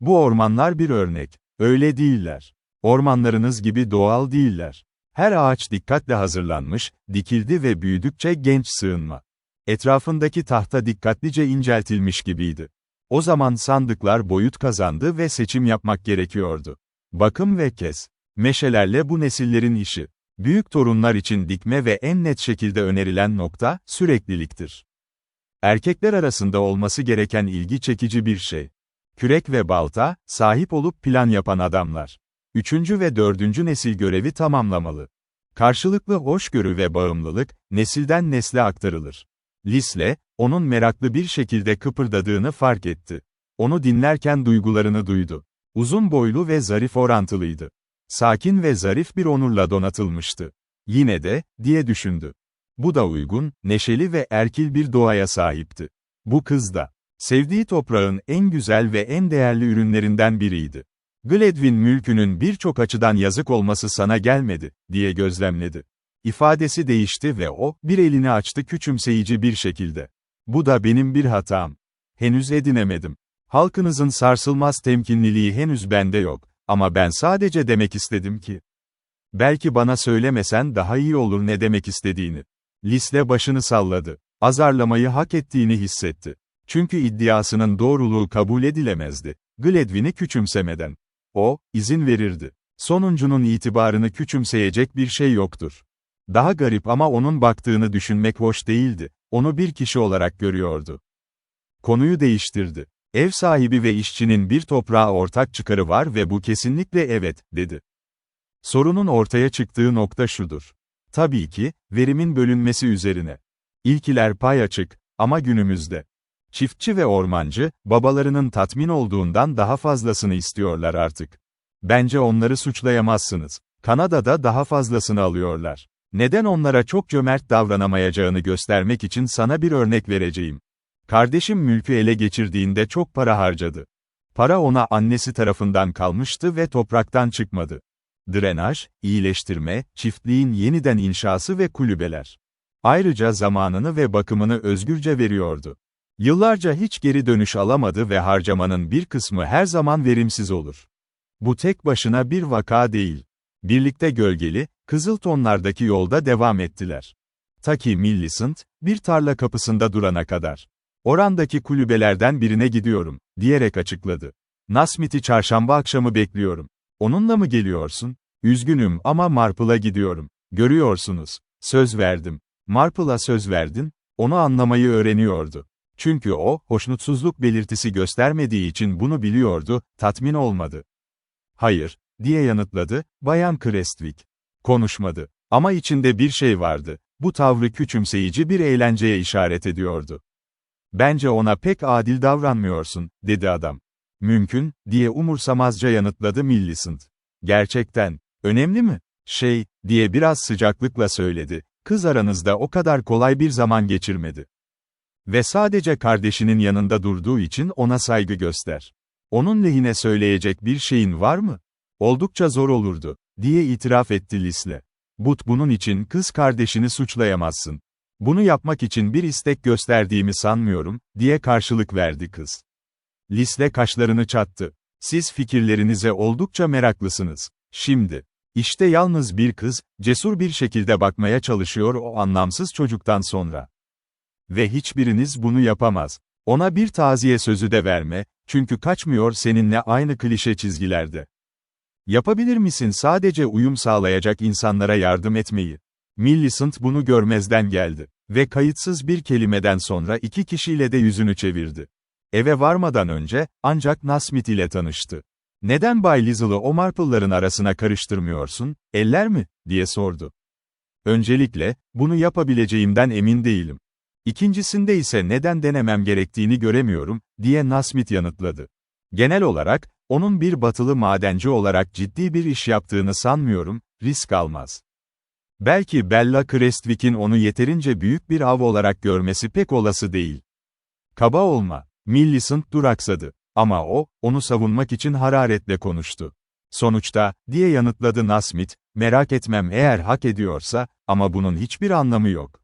Bu ormanlar bir örnek. Öyle değiller. Ormanlarınız gibi doğal değiller. Her ağaç dikkatle hazırlanmış, dikildi ve büyüdükçe genç sığınma. Etrafındaki tahta dikkatlice inceltilmiş gibiydi. O zaman sandıklar boyut kazandı ve seçim yapmak gerekiyordu. Bakım ve kes. Meşelerle bu nesillerin işi. Büyük torunlar için dikme ve en net şekilde önerilen nokta, sürekliliktir. Erkekler arasında olması gereken ilgi çekici bir şey. Kürek ve balta, sahip olup plan yapan adamlar. 3. ve 4. nesil görevi tamamlamalı. Karşılıklı hoşgörü ve bağımlılık, nesilden nesle aktarılır. Lisle, onun meraklı bir şekilde kıpırdadığını fark etti. Onu dinlerken duygularını duydu. Uzun boylu ve zarif orantılıydı. Sakin ve zarif bir onurla donatılmıştı. Yine de, diye düşündü. Bu da uygun, neşeli ve erkil bir doğaya sahipti. Bu kız da, sevdiği toprağın en güzel ve en değerli ürünlerinden biriydi. Gledwin mülkünün birçok açıdan yazık olması sana gelmedi, diye gözlemledi. İfadesi değişti ve o, bir elini açtı küçümseyici bir şekilde. Bu da benim bir hatam. Henüz edinemedim. Halkınızın sarsılmaz temkinliliği henüz bende yok, ama ben sadece demek istedim ki. Belki bana söylemesen daha iyi olur ne demek istediğini. Lisle başını salladı. Azarlamayı hak ettiğini hissetti. Çünkü iddiasının doğruluğu kabul edilemezdi. Gledwin'i küçümsemeden. O, izin verirdi. Sonuncunun itibarını küçümseyecek bir şey yoktur. Daha garip ama onun baktığını düşünmek hoş değildi. Onu bir kişi olarak görüyordu. Konuyu değiştirdi. Ev sahibi ve işçinin bir toprağa ortak çıkarı var ve bu kesinlikle evet, dedi. Sorunun ortaya çıktığı nokta şudur. Tabii ki, verimin bölünmesi üzerine. İlkiler pay açık, ama günümüzde. Çiftçi ve ormancı, babalarının tatmin olduğundan daha fazlasını istiyorlar artık. Bence onları suçlayamazsınız. Kanada'da daha fazlasını alıyorlar. Neden onlara çok cömert davranamayacağını göstermek için sana bir örnek vereceğim. Kardeşim mülkü ele geçirdiğinde çok para harcadı. Para ona annesi tarafından kalmıştı ve topraktan çıkmadı. Drenaj, iyileştirme, çiftliğin yeniden inşası ve kulübeler. Ayrıca zamanını ve bakımını özgürce veriyordu. Yıllarca hiç geri dönüş alamadı ve harcamanın bir kısmı her zaman verimsiz olur. Bu tek başına bir vaka değil. Birlikte gölgeli, kızıl tonlardaki yolda devam ettiler. Ta ki Millicent, bir tarla kapısında durana kadar. "Orandaki kulübelerden birine gidiyorum," diyerek açıkladı. "Nasmith'i çarşamba akşamı bekliyorum. Onunla mı geliyorsun?" "Üzgünüm ama Marple'a gidiyorum. Görüyorsunuz. Söz verdim." "Marple'a söz verdin?" Onu anlamayı öğreniyordu. Çünkü o, hoşnutsuzluk belirtisi göstermediği için bunu biliyordu, tatmin olmadı. "Hayır," diye yanıtladı, Bayan Crestwick. Konuşmadı. Ama içinde bir şey vardı. Bu tavrı küçümseyici bir eğlenceye işaret ediyordu. "Bence ona pek adil davranmıyorsun," dedi adam. "Mümkün," diye umursamazca yanıtladı Millicent. "Gerçekten, önemli mi?" Diye biraz sıcaklıkla söyledi, "kız aranızda o kadar kolay bir zaman geçirmedi. Ve sadece kardeşinin yanında durduğu için ona saygı göster. Onun lehine söyleyecek bir şeyin var mı?" "Oldukça zor olurdu," diye itiraf etti Lisle. Bunun için kız kardeşini suçlayamazsın. "Bunu yapmak için bir istek gösterdiğimi sanmıyorum," diye karşılık verdi kız. Lisle kaşlarını çattı. "Siz fikirlerinize oldukça meraklısınız. Şimdi. İşte yalnız bir kız, cesur bir şekilde bakmaya çalışıyor o anlamsız çocuktan sonra. Ve hiçbiriniz bunu yapamaz. Ona bir taziye sözü de verme, çünkü kaçmıyor seninle aynı klişe çizgilerde. Yapabilir misin sadece uyum sağlayacak insanlara yardım etmeyi?" Millicent bunu görmezden geldi. Ve kayıtsız bir kelimeden sonra iki kişiyle de yüzünü çevirdi. Eve varmadan önce, ancak Nasmith ile tanıştı. "Neden Bay Lizzle'ı o Marple'ların arasına karıştırmıyorsun, eller mi?" diye sordu. "Öncelikle, bunu yapabileceğimden emin değilim. İkincisinde ise neden denemem gerektiğini göremiyorum," diye Nasmith yanıtladı. "Genel olarak, onun bir batılı madenci olarak ciddi bir iş yaptığını sanmıyorum, risk almaz. Belki Bella Crestwick'in onu yeterince büyük bir av olarak görmesi pek olası değil." "Kaba olma." Millicent duraksadı. Ama o, onu savunmak için hararetle konuştu. "Sonuçta," diye yanıtladı Nasmith, "merak etmem eğer hak ediyorsa, ama bunun hiçbir anlamı yok.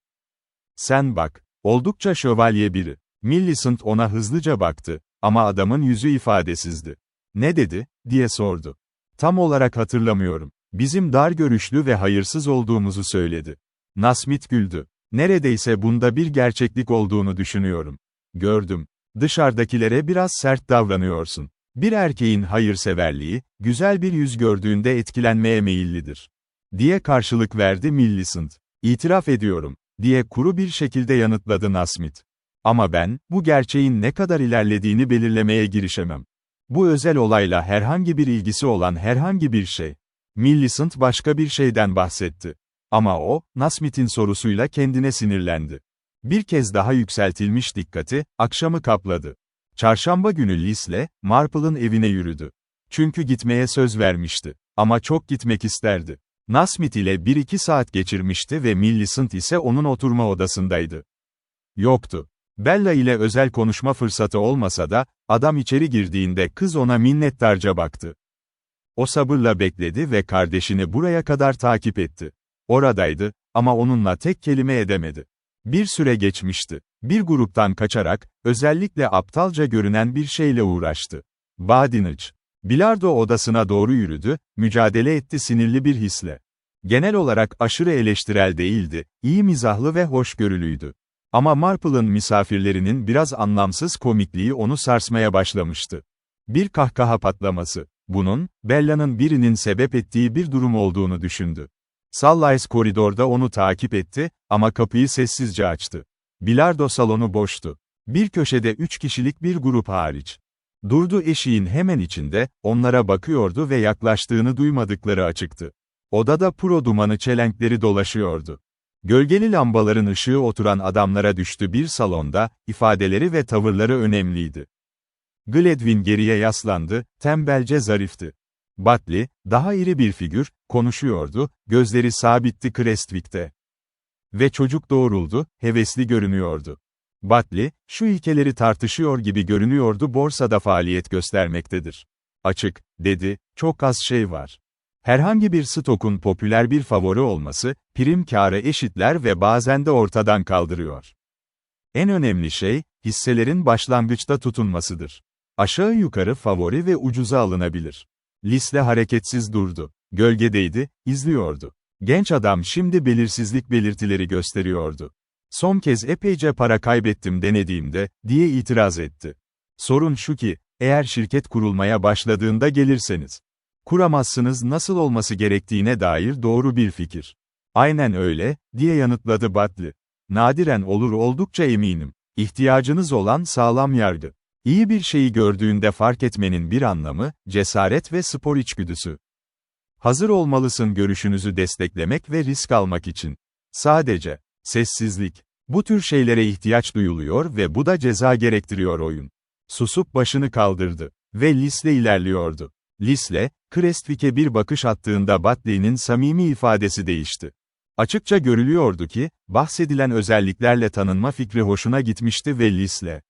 Sen bak, oldukça şövalye biri." Millicent ona hızlıca baktı, ama adamın yüzü ifadesizdi. "Ne dedi?" diye sordu. "Tam olarak hatırlamıyorum. Bizim dar görüşlü ve hayırsız olduğumuzu söyledi." Nasmith güldü. "Neredeyse bunda bir gerçeklik olduğunu düşünüyorum. Gördüm. Dışarıdakilere biraz sert davranıyorsun. Bir erkeğin hayırseverliği, güzel bir yüz gördüğünde etkilenmeye meyillidir." diye karşılık verdi Millicent. "İtiraf ediyorum," diye kuru bir şekilde yanıtladı Nasmith. "Ama ben, bu gerçeğin ne kadar ilerlediğini belirlemeye girişemem. Bu özel olayla herhangi bir ilgisi olan herhangi bir şey." Millicent başka bir şeyden bahsetti. Ama o, Nasmith'in sorusuyla kendine sinirlendi. Bir kez daha yükseltilmiş dikkati, akşamı kapladı. Çarşamba günü Lisle, Marple'ın evine yürüdü. Çünkü gitmeye söz vermişti. Ama çok gitmek isterdi. Nasmith ile 1-2 saat geçirmişti ve Millicent ise onun oturma odasındaydı. Yoktu. Bella ile özel konuşma fırsatı olmasa da, adam içeri girdiğinde kız ona minnettarca baktı. O sabırla bekledi ve kardeşini buraya kadar takip etti. Oradaydı, ama onunla tek kelime edemedi. Bir süre geçmişti. Bir gruptan kaçarak, özellikle aptalca görünen bir şeyle uğraştı. Badinage. Bilardo odasına doğru yürüdü, mücadele etti sinirli bir hisle. Genel olarak aşırı eleştirel değildi, iyi mizahlı ve hoşgörülüydü. Ama Marple'ın misafirlerinin biraz anlamsız komikliği onu sarsmaya başlamıştı. Bir kahkaha patlaması. Bunun, Bella'nın birinin sebep ettiği bir durum olduğunu düşündü. Sallies koridorda onu takip etti, ama kapıyı sessizce açtı. Bilardo salonu boştu. Bir köşede 3 kişilik bir grup hariç. Durdu eşiğin hemen içinde, onlara bakıyordu ve yaklaştığını duymadıkları açıktı. Odada puro dumanı çelenkleri dolaşıyordu. Gölgeli lambaların ışığı oturan adamlara düştü bir salonda, ifadeleri ve tavırları önemliydi. Gledwin geriye yaslandı, tembelce zarifti. Batley, daha iri bir figür, konuşuyordu, gözleri sabitti Crestwick'te. Ve çocuk doğruldu, hevesli görünüyordu. Batley, şu ilkeleri tartışıyor gibi görünüyordu, borsada faaliyet göstermektedir. Açık, dedi, çok az şey var. Herhangi bir stokun popüler bir favori olması, prim kârı eşitler ve bazen de ortadan kaldırıyor. En önemli şey, hisselerin başlangıçta tutunmasıdır. Aşağı yukarı favori ve ucuza alınabilir. Liste hareketsiz durdu. Gölgedeydi, izliyordu. Genç adam şimdi belirsizlik belirtileri gösteriyordu. Son kez epeyce para kaybettim denediğimde, diye itiraz etti. Sorun şu ki, eğer şirket kurulmaya başladığında gelirseniz, kuramazsınız, nasıl olması gerektiğine dair doğru bir fikir. Aynen öyle, diye yanıtladı Batley. Nadiren olur, oldukça eminim. İhtiyacınız olan sağlam yargı. İyi bir şeyi gördüğünde fark etmenin bir anlamı, cesaret ve spor içgüdüsü. Hazır olmalısın görüşünüzü desteklemek ve risk almak için. Sadece, sessizlik. Bu tür şeylere ihtiyaç duyuluyor ve bu da ceza gerektiriyor oyun. Susup başını kaldırdı. Ve Lisle ilerliyordu. Lisle, Crestwick'e bir bakış attığında Batley'nin samimi ifadesi değişti. Açıkça görülüyordu ki, bahsedilen özelliklerle tanınma fikri hoşuna gitmişti ve Lisle,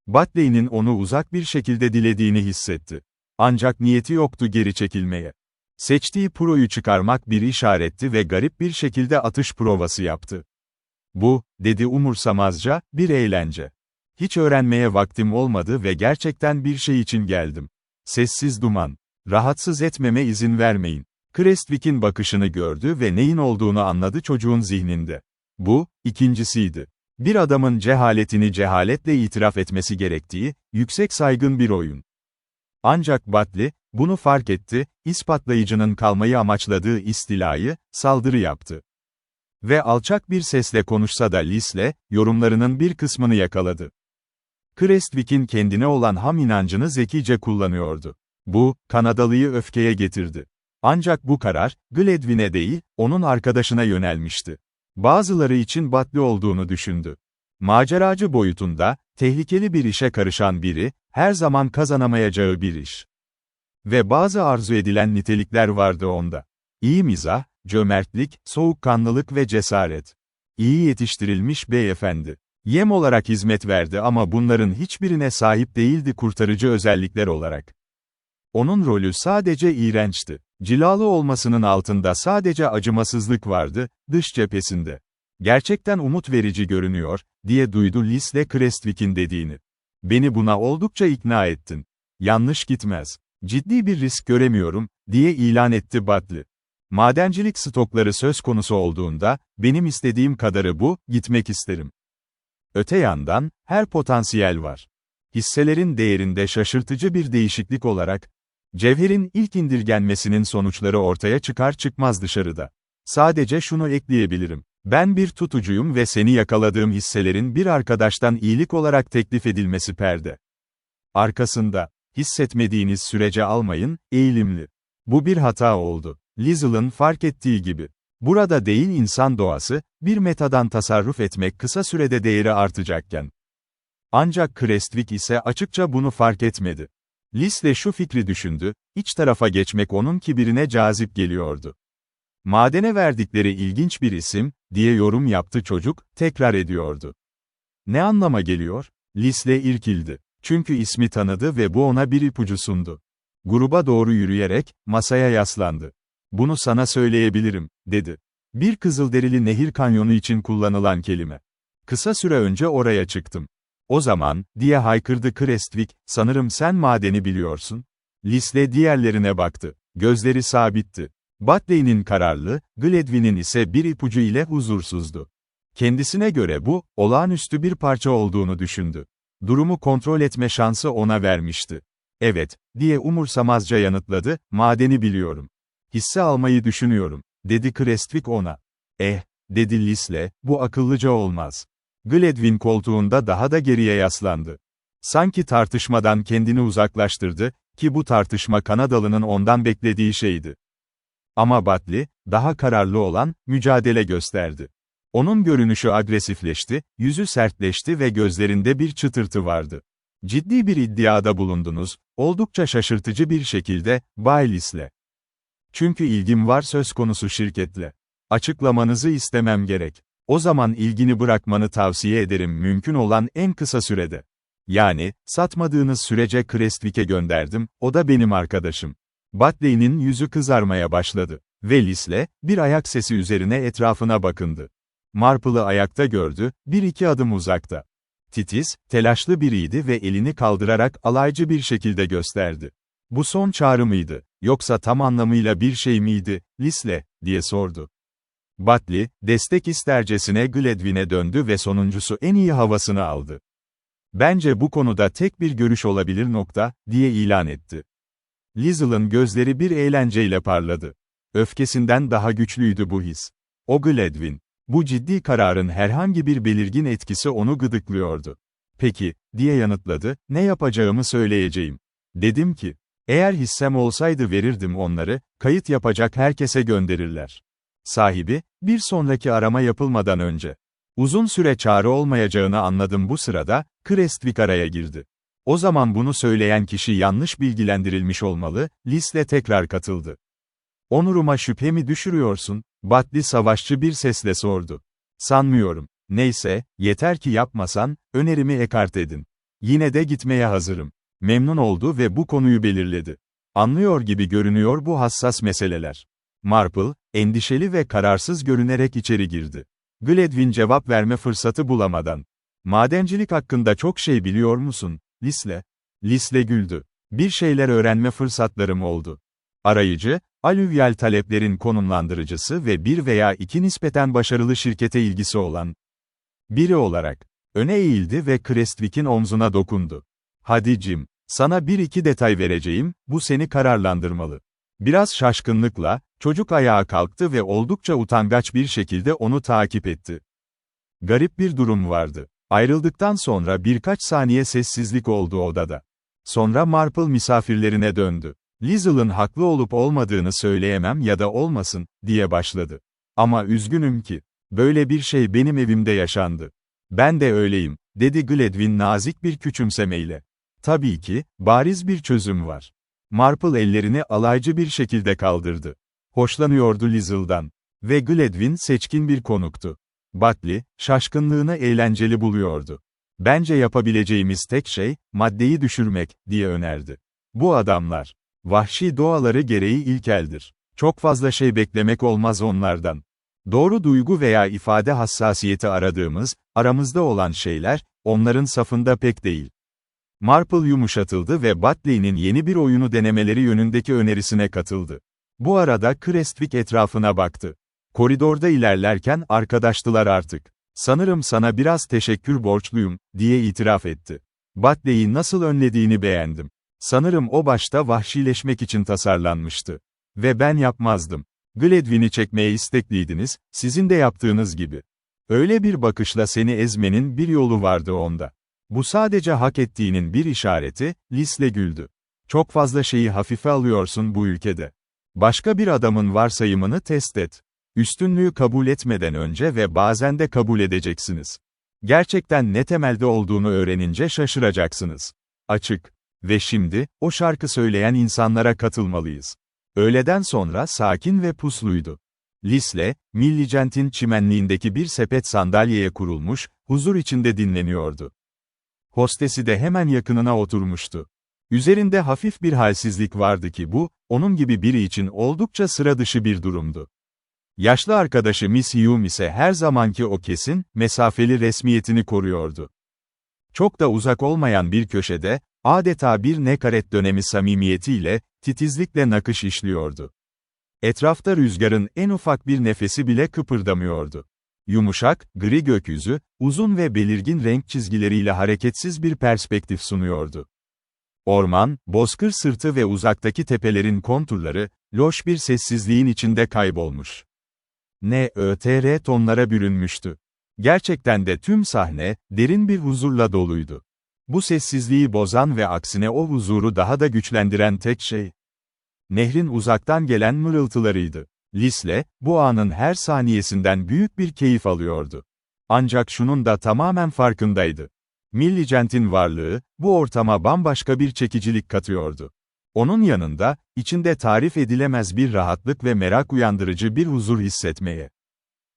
Batley'nin onu uzak bir şekilde dilediğini hissetti. Ancak niyeti yoktu geri çekilmeye. Seçtiği proyu çıkarmak bir işaretti ve garip bir şekilde atış provası yaptı. Bu, dedi umursamazca, bir eğlence. Hiç öğrenmeye vaktim olmadı ve gerçekten bir şey için geldim. Sessiz duman. Rahatsız etmeme izin vermeyin. Crestwick'in bakışını gördü ve neyin olduğunu anladı çocuğun zihninde. Bu, ikincisiydi. Bir adamın cehaletini cehaletle itiraf etmesi gerektiği, yüksek saygın bir oyun. Ancak Batley, bunu fark etti, ispatlayıcının kalmayı amaçladığı istilayı, saldırı yaptı. Ve alçak bir sesle konuşsa da Lisle, yorumlarının bir kısmını yakaladı. Crestwick'in kendine olan ham inancını zekice kullanıyordu. Bu, Kanadalıyı öfkeye getirdi. Ancak bu karar, Gledwin'e değil, onun arkadaşına yönelmişti. Bazıları için Batley olduğunu düşündü. Maceracı boyutunda, tehlikeli bir işe karışan biri, her zaman kazanamayacağı bir iş. Ve bazı arzu edilen nitelikler vardı onda. İyi mizah, cömertlik, soğukkanlılık ve cesaret. İyi yetiştirilmiş beyefendi. Yem olarak hizmet verdi ama bunların hiçbirine sahip değildi kurtarıcı özellikler olarak. Onun rolü sadece iğrençti. Cilalı olmasının altında sadece acımasızlık vardı, dış cephesinde. Gerçekten umut verici görünüyor, diye duydu Lisle Crestwick'in dediğini. Beni buna oldukça ikna ettin. Yanlış gitmez. Ciddi bir risk göremiyorum, diye ilan etti Batley. Madencilik stokları söz konusu olduğunda, benim istediğim kadarı bu, gitmek isterim. Öte yandan, her potansiyel var. Hisselerin değerinde şaşırtıcı bir değişiklik olarak, cevherin ilk indirgenmesinin sonuçları ortaya çıkar çıkmaz dışarıda. Sadece şunu ekleyebilirim. Ben bir tutucuyum ve seni yakaladığım hisselerin bir arkadaştan iyilik olarak teklif edilmesi perde arkasında. Hissetmediğiniz sürece almayın, eğilimli. Bu bir hata oldu. Liesl'ın fark ettiği gibi. Burada değil insan doğası, bir metadan tasarruf etmek kısa sürede değeri artacakken. Ancak Crestwick ise açıkça bunu fark etmedi. Lisle şu fikri düşündü, iç tarafa geçmek onun kibirine cazip geliyordu. Madene verdikleri ilginç bir isim, diye yorum yaptı çocuk, tekrar ediyordu. Ne anlama geliyor? Lisle irkildi. Çünkü ismi tanıdı ve bu ona bir ipucu sundu. Gruba doğru yürüyerek, masaya yaslandı. Bunu sana söyleyebilirim, dedi. Bir Kızılderili Nehir Kanyonu için kullanılan kelime. Kısa süre önce oraya çıktım. O zaman, diye haykırdı Crestwick, sanırım sen madeni biliyorsun. Lisle diğerlerine baktı. Gözleri sabitti. Batley'nin kararlı, Gledwin'in ise bir ipucu ile huzursuzdu. Kendisine göre bu, olağanüstü bir parça olduğunu düşündü. Durumu kontrol etme şansı ona vermişti. Evet, diye umursamazca yanıtladı, madeni biliyorum. Hisse almayı düşünüyorum, dedi Crestwick ona. Dedi Lisle, bu akıllıca olmaz. Gledwin koltuğunda daha da geriye yaslandı. Sanki tartışmadan kendini uzaklaştırdı, ki bu tartışma Kanadalı'nın ondan beklediği şeydi. Ama Batley, daha kararlı olan, mücadele gösterdi. Onun görünüşü agresifleşti, yüzü sertleşti ve gözlerinde bir çıtırtı vardı. Ciddi bir iddiada bulundunuz, oldukça şaşırtıcı bir şekilde, Bay Lisle. Çünkü ilgim var söz konusu şirketle. Açıklamanızı istemem gerek. O zaman ilgini bırakmanı tavsiye ederim mümkün olan en kısa sürede. Yani, satmadığınız sürece Crestwick'e gönderdim, o da benim arkadaşım. Butley'nin yüzü kızarmaya başladı. Ve Lisle, bir ayak sesi üzerine etrafına bakındı. Marple'ı ayakta gördü, bir iki adım uzakta. Titiz, telaşlı biriydi ve elini kaldırarak alaycı bir şekilde gösterdi. Bu son çağrı mıydı, yoksa tam anlamıyla bir şey miydi, Lisle, diye sordu. Butley, destek istercesine Gladwin'e döndü ve sonuncusu en iyi havasını aldı. Bence bu konuda tek bir görüş olabilir diye ilan etti. Liesl'ın gözleri bir eğlenceyle parladı. Öfkesinden daha güçlüydü bu his. O Gladwin. Bu ciddi kararın herhangi bir belirgin etkisi onu gıdıklıyordu. Peki, diye yanıtladı, ne yapacağımı söyleyeceğim. Dedim ki, eğer hissem olsaydı verirdim onları, kayıt yapacak herkese gönderirler. Sahibi, bir sonraki arama yapılmadan önce. Uzun süre çare olmayacağını anladım bu sırada, Crestwick araya girdi. O zaman bunu söyleyen kişi yanlış bilgilendirilmiş olmalı, Lisle tekrar katıldı. Onuruma şüphe mi düşürüyorsun? Butley savaşçı bir sesle sordu. Sanmıyorum. Neyse, yeter ki yapmasan, önerimi ekart edin. Yine de gitmeye hazırım. Memnun oldu ve bu konuyu belirledi. Anlıyor gibi görünüyor bu hassas meseleler. Marple, endişeli ve kararsız görünerek içeri girdi. Gladwin cevap verme fırsatı bulamadan. Madencilik hakkında çok şey biliyor musun, Lisle? Lisle güldü. Bir şeyler öğrenme fırsatlarım oldu. Arayıcı, alüvyal taleplerin konumlandırıcısı ve bir veya iki nispeten başarılı şirkete ilgisi olan biri olarak. Öne eğildi ve Crestwick'in omzuna dokundu. Hadi Jim, sana bir iki detay vereceğim, bu seni kararlandırmalı. Biraz şaşkınlıkla, çocuk ayağa kalktı ve oldukça utangaç bir şekilde onu takip etti. Garip bir durum vardı. Ayrıldıktan sonra birkaç saniye sessizlik oldu odada. Sonra Marple misafirlerine döndü. Liesl'ın haklı olup olmadığını söyleyemem ya da olmasın, diye başladı. Ama üzgünüm ki, böyle bir şey benim evimde yaşandı. Ben de öyleyim, dedi Gladwin nazik bir küçümsemeyle. Tabii ki, bariz bir çözüm var. Marple ellerini alaycı bir şekilde kaldırdı. Hoşlanıyordu Liesl'dan. Ve Gladwin seçkin bir konuktu. Butley, şaşkınlığını eğlenceli buluyordu. Bence yapabileceğimiz tek şey, maddeyi düşürmek, diye önerdi. Bu adamlar, vahşi doğaları gereği ilkeldir. Çok fazla şey beklemek olmaz onlardan. Doğru duygu veya ifade hassasiyeti aradığımız, aramızda olan şeyler, onların safında pek değil. Marple yumuşatıldı ve Butley'nin yeni bir oyunu denemeleri yönündeki önerisine katıldı. Bu arada Crestwick etrafına baktı. Koridorda ilerlerken arkadaştılar artık. Sanırım sana biraz teşekkür borçluyum, diye itiraf etti. Butley'i nasıl önlediğini beğendim. Sanırım o başta vahşileşmek için tasarlanmıştı. Ve ben yapmazdım. Gladwin'i çekmeye istekliydiniz, sizin de yaptığınız gibi. Öyle bir bakışla seni ezmenin bir yolu vardı onda. Bu sadece hak ettiğinin bir işareti, Lisle güldü. Çok fazla şeyi hafife alıyorsun bu ülkede. Başka bir adamın varsayımını test et. Üstünlüğü kabul etmeden önce ve bazen de kabul edeceksiniz. Gerçekten ne temelde olduğunu öğrenince şaşıracaksınız. Açık. Ve şimdi, o şarkı söyleyen insanlara katılmalıyız. Öğleden sonra sakin ve pusluydu. Lisle, Millicent'in çimenliğindeki bir sepet sandalyeye kurulmuş, huzur içinde dinleniyordu. Hostesi de hemen yakınına oturmuştu. Üzerinde hafif bir halsizlik vardı ki bu, onun gibi biri için oldukça sıra dışı bir durumdu. Yaşlı arkadaşı Miss Hume ise her zamanki o kesin, mesafeli resmiyetini koruyordu. Çok da uzak olmayan bir köşede, adeta bir nekaret dönemi samimiyetiyle, titizlikle nakış işliyordu. Etrafta rüzgarın en ufak bir nefesi bile kıpırdamıyordu. Yumuşak, gri gökyüzü, uzun ve belirgin renk çizgileriyle hareketsiz bir perspektif sunuyordu. Orman, bozkır sırtı ve uzaktaki tepelerin konturları, loş bir sessizliğin içinde kaybolmuş. Nötr tonlara bürünmüştü. Gerçekten de tüm sahne, derin bir huzurla doluydu. Bu sessizliği bozan ve aksine o huzuru daha da güçlendiren tek şey, nehrin uzaktan gelen mırıltılarıydı. Lisle, bu anın her saniyesinden büyük bir keyif alıyordu. Ancak şunun da tamamen farkındaydı. Millicent'in varlığı, bu ortama bambaşka bir çekicilik katıyordu. Onun yanında, içinde tarif edilemez bir rahatlık ve merak uyandırıcı bir huzur hissetmeye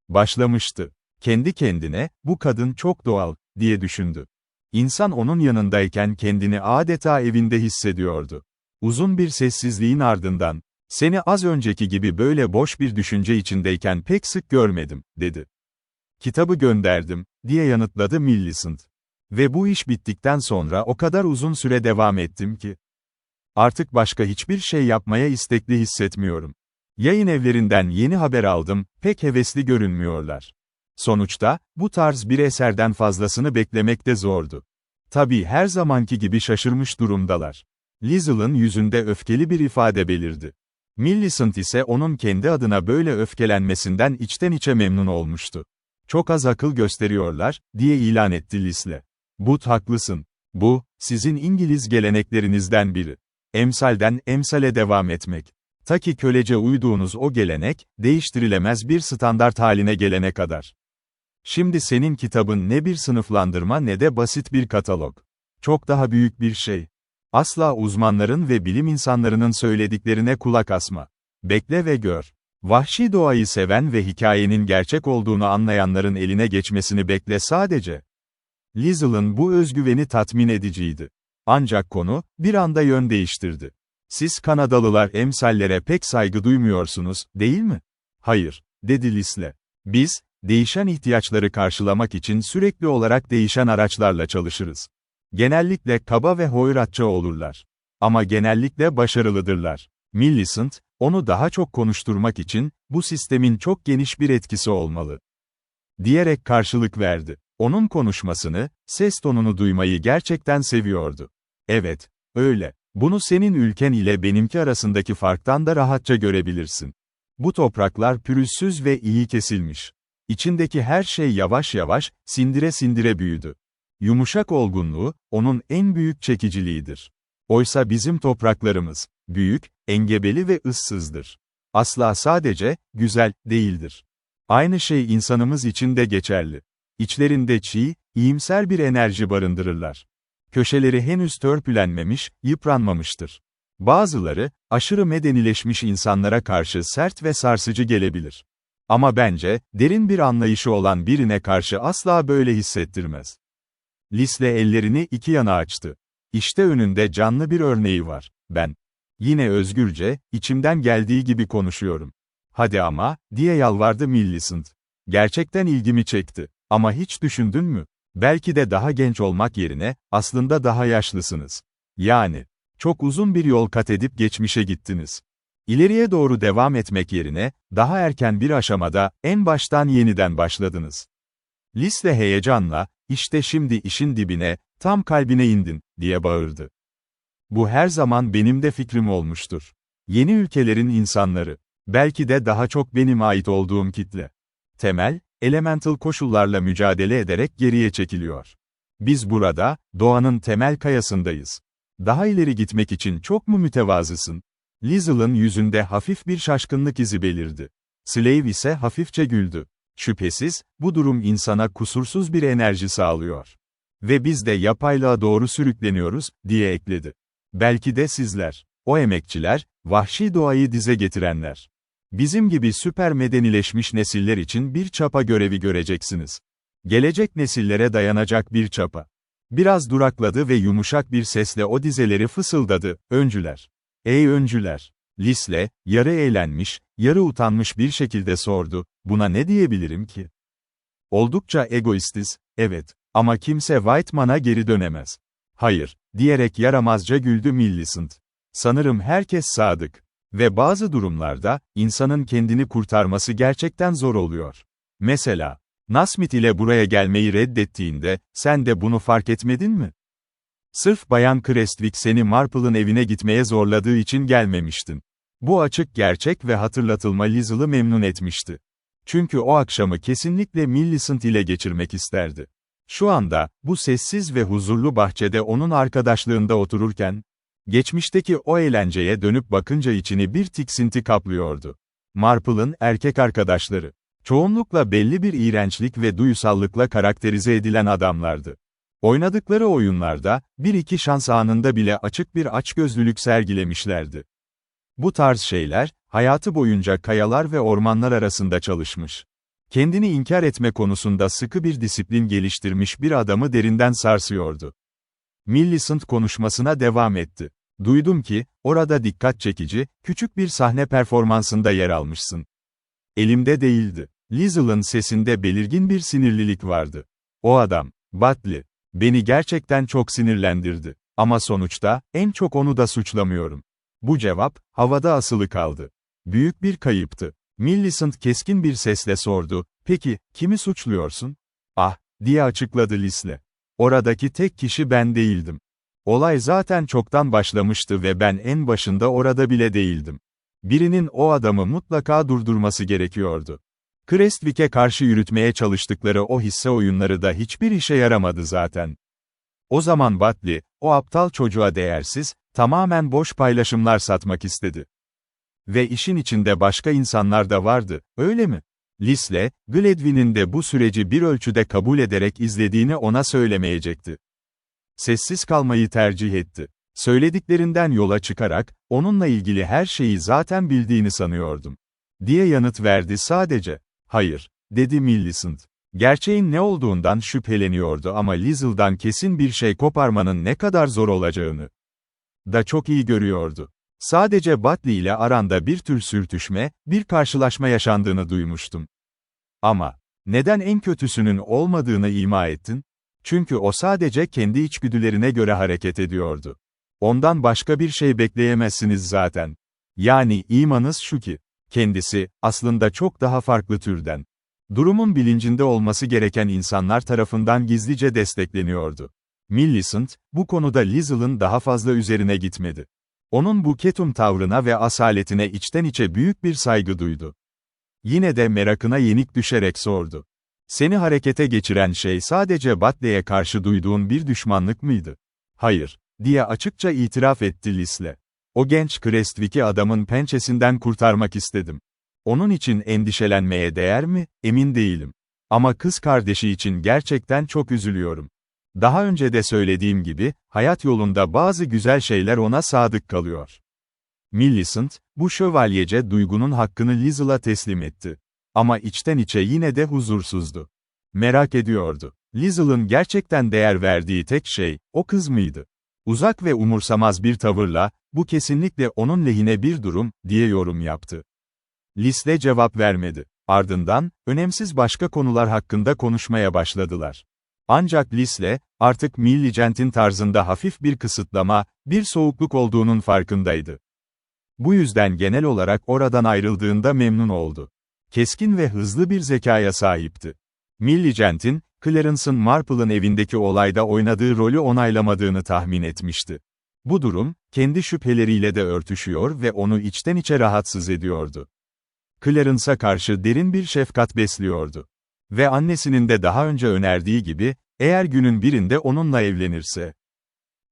başlamıştı. Kendi kendine, bu kadın çok doğal, diye düşündü. İnsan onun yanındayken kendini adeta evinde hissediyordu. Uzun bir sessizliğin ardından, seni az önceki gibi böyle boş bir düşünce içindeyken pek sık görmedim, dedi. Kitabı gönderdim, diye yanıtladı Millicent. Ve bu iş bittikten sonra o kadar uzun süre devam ettim ki. Artık başka hiçbir şey yapmaya istekli hissetmiyorum. Yayın evlerinden yeni haber aldım, pek hevesli görünmüyorlar. Sonuçta, bu tarz bir eserden fazlasını beklemek de zordu. Tabii her zamanki gibi şaşırmış durumdalar. Liesl'ın yüzünde öfkeli bir ifade belirdi. Millicent ise onun kendi adına böyle öfkelenmesinden içten içe memnun olmuştu. Çok az akıl gösteriyorlar, diye ilan etti Liesl. But haklısın. Bu, sizin İngiliz geleneklerinizden biri. Emsalden emsale devam etmek. Ta ki kölece uyduğunuz o gelenek, değiştirilemez bir standart haline gelene kadar. Şimdi senin kitabın ne bir sınıflandırma ne de basit bir katalog. Çok daha büyük bir şey. Asla uzmanların ve bilim insanlarının söylediklerine kulak asma. Bekle ve gör. Vahşi doğayı seven ve hikayenin gerçek olduğunu anlayanların eline geçmesini bekle sadece. Liesl'ın bu özgüveni tatmin ediciydi. Ancak konu, bir anda yön değiştirdi. Siz Kanadalılar emsallere pek saygı duymuyorsunuz, değil mi? Hayır, dedi Liesl. Biz, değişen ihtiyaçları karşılamak için sürekli olarak değişen araçlarla çalışırız. Genellikle kaba ve hoyratça olurlar. Ama genellikle başarılıdırlar. Millicent, onu daha çok konuşturmak için, bu sistemin çok geniş bir etkisi olmalı, diyerek karşılık verdi. Onun konuşmasını, ses tonunu duymayı gerçekten seviyordu. Evet, öyle. Bunu senin ülken ile benimki arasındaki farktan da rahatça görebilirsin. Bu topraklar pürüzsüz ve iyi kesilmiş. İçindeki her şey yavaş yavaş, sindire sindire büyüdü. Yumuşak olgunluğu, onun en büyük çekiciliğidir. Oysa bizim topraklarımız, büyük, engebeli ve ıssızdır. Asla sadece, güzel, değildir. Aynı şey insanımız için de geçerli. İçlerinde çiğ, iyimser bir enerji barındırırlar. Köşeleri henüz törpülenmemiş, yıpranmamıştır. Bazıları, aşırı medenileşmiş insanlara karşı sert ve sarsıcı gelebilir. Ama bence, derin bir anlayışı olan birine karşı asla böyle hissettirmez. Liesl ellerini iki yana açtı. İşte önünde canlı bir örneği var. Ben. Yine özgürce, içimden geldiği gibi konuşuyorum. Hadi ama, diye yalvardı Millicent. Gerçekten ilgimi çekti. Ama hiç düşündün mü? Belki de daha genç olmak yerine, aslında daha yaşlısınız. Yani, çok uzun bir yol kat edip geçmişe gittiniz. İleriye doğru devam etmek yerine, daha erken bir aşamada, en baştan yeniden başladınız. Liesl heyecanla, işte şimdi işin dibine, tam kalbine indin, diye bağırdı. Bu her zaman benim de fikrim olmuştur. Yeni ülkelerin insanları, belki de daha çok benim ait olduğum kitle. Temel, elemental koşullarla mücadele ederek geriye çekiliyor. Biz burada, doğanın temel kayasındayız. Daha ileri gitmek için çok mu mütevazısın? Liesl'ın yüzünde hafif bir şaşkınlık izi belirdi. Slave ise hafifçe güldü. Şüphesiz, bu durum insana kusursuz bir enerji sağlıyor. Ve biz de yapaylığa doğru sürükleniyoruz, diye ekledi. Belki de sizler, o emekçiler, vahşi doğayı dize getirenler. Bizim gibi süper medenileşmiş nesiller için bir çapa görevi göreceksiniz. Gelecek nesillere dayanacak bir çapa. Biraz durakladı ve yumuşak bir sesle o dizeleri fısıldadı, öncüler. Ey öncüler! Liesl, yarı eğlenmiş, yarı utanmış bir şekilde sordu, buna ne diyebilirim ki? Oldukça egoistiz, evet, ama kimse Whiteman'a geri dönemez. Hayır, diyerek yaramazca güldü Millicent. Sanırım herkes sadık. Ve bazı durumlarda, insanın kendini kurtarması gerçekten zor oluyor. Mesela, Nasmith ile buraya gelmeyi reddettiğinde, sen de bunu fark etmedin mi? Sırf Bayan Crestwick seni Marple'ın evine gitmeye zorladığı için gelmemiştin. Bu açık gerçek ve hatırlatılma Liesl'ı memnun etmişti. Çünkü o akşamı kesinlikle Millicent ile geçirmek isterdi. Şu anda, bu sessiz ve huzurlu bahçede onun arkadaşlığında otururken, geçmişteki o eğlenceye dönüp bakınca içini bir tiksinti kaplıyordu. Marple'ın erkek arkadaşları, çoğunlukla belli bir iğrençlik ve duyusallıkla karakterize edilen adamlardı. Oynadıkları oyunlarda, bir iki şans anında bile açık bir açgözlülük sergilemişlerdi. Bu tarz şeyler, hayatı boyunca kayalar ve ormanlar arasında çalışmış. Kendini inkar etme konusunda sıkı bir disiplin geliştirmiş bir adamı derinden sarsıyordu. Millicent konuşmasına devam etti. Duydum ki, orada dikkat çekici, küçük bir sahne performansında yer almışsın. Elimde değildi. Liesl'ın sesinde belirgin bir sinirlilik vardı. O adam, Bartley, beni gerçekten çok sinirlendirdi. Ama sonuçta, en çok onu da suçlamıyorum. Bu cevap, havada asılı kaldı. Büyük bir kayıptı. Millicent keskin bir sesle sordu, peki, kimi suçluyorsun? Ah, diye açıkladı Leslie. Oradaki tek kişi ben değildim. Olay zaten çoktan başlamıştı ve ben en başında orada bile değildim. Birinin o adamı mutlaka durdurması gerekiyordu. Crestwick'e karşı yürütmeye çalıştıkları o hisse oyunları da hiçbir işe yaramadı zaten. O zaman Bartley, o aptal çocuğa değersiz, tamamen boş paylaşımlar satmak istedi. Ve işin içinde başka insanlar da vardı, öyle mi? Leslie, Gladwin'in de bu süreci bir ölçüde kabul ederek izlediğini ona söylemeyecekti. Sessiz kalmayı tercih etti. Söylediklerinden yola çıkarak, onunla ilgili her şeyi zaten bildiğini sanıyordum. Diye yanıt verdi sadece. Hayır, dedi Millicent. Gerçeğin ne olduğundan şüpheleniyordu ama Liesl'dan kesin bir şey koparmanın ne kadar zor olacağını da çok iyi görüyordu. Sadece Bartley ile aranda bir tür sürtüşme, bir karşılaşma yaşandığını duymuştum. Ama, neden en kötüsünün olmadığını ima ettin? Çünkü o sadece kendi içgüdülerine göre hareket ediyordu. Ondan başka bir şey bekleyemezsiniz zaten. Yani imanız şu ki, kendisi, aslında çok daha farklı türden. Durumun bilincinde olması gereken insanlar tarafından gizlice destekleniyordu. Millicent, bu konuda Liesl'ın daha fazla üzerine gitmedi. Onun bu ketum tavrına ve asaletine içten içe büyük bir saygı duydu. Yine de merakına yenik düşerek sordu. Seni harekete geçiren şey sadece Bartley'e karşı duyduğun bir düşmanlık mıydı? Hayır, diye açıkça itiraf etti Leslie. O genç Crestwick'i adamın pençesinden kurtarmak istedim. Onun için endişelenmeye değer mi, emin değilim. Ama kız kardeşi için gerçekten çok üzülüyorum. Daha önce de söylediğim gibi, hayat yolunda bazı güzel şeyler ona sadık kalıyor. Millicent, bu şövalyece duygunun hakkını Liesl'a teslim etti. Ama içten içe yine de huzursuzdu. Merak ediyordu. Liesl'ın gerçekten değer verdiği tek şey, o kız mıydı? Uzak ve umursamaz bir tavırla, bu kesinlikle onun lehine bir durum, diye yorum yaptı. Leslie cevap vermedi. Ardından, önemsiz başka konular hakkında konuşmaya başladılar. Ancak Leslie, artık Millicent'in tarzında hafif bir kısıtlama, bir soğukluk olduğunun farkındaydı. Bu yüzden genel olarak oradan ayrıldığında memnun oldu. Keskin ve hızlı bir zekaya sahipti. Millicent'in, Clarence'ın Marple'ın evindeki olayda oynadığı rolü onaylamadığını tahmin etmişti. Bu durum, kendi şüpheleriyle de örtüşüyor ve onu içten içe rahatsız ediyordu. Clarence'a karşı derin bir şefkat besliyordu. Ve annesinin de daha önce önerdiği gibi, eğer günün birinde onunla evlenirse,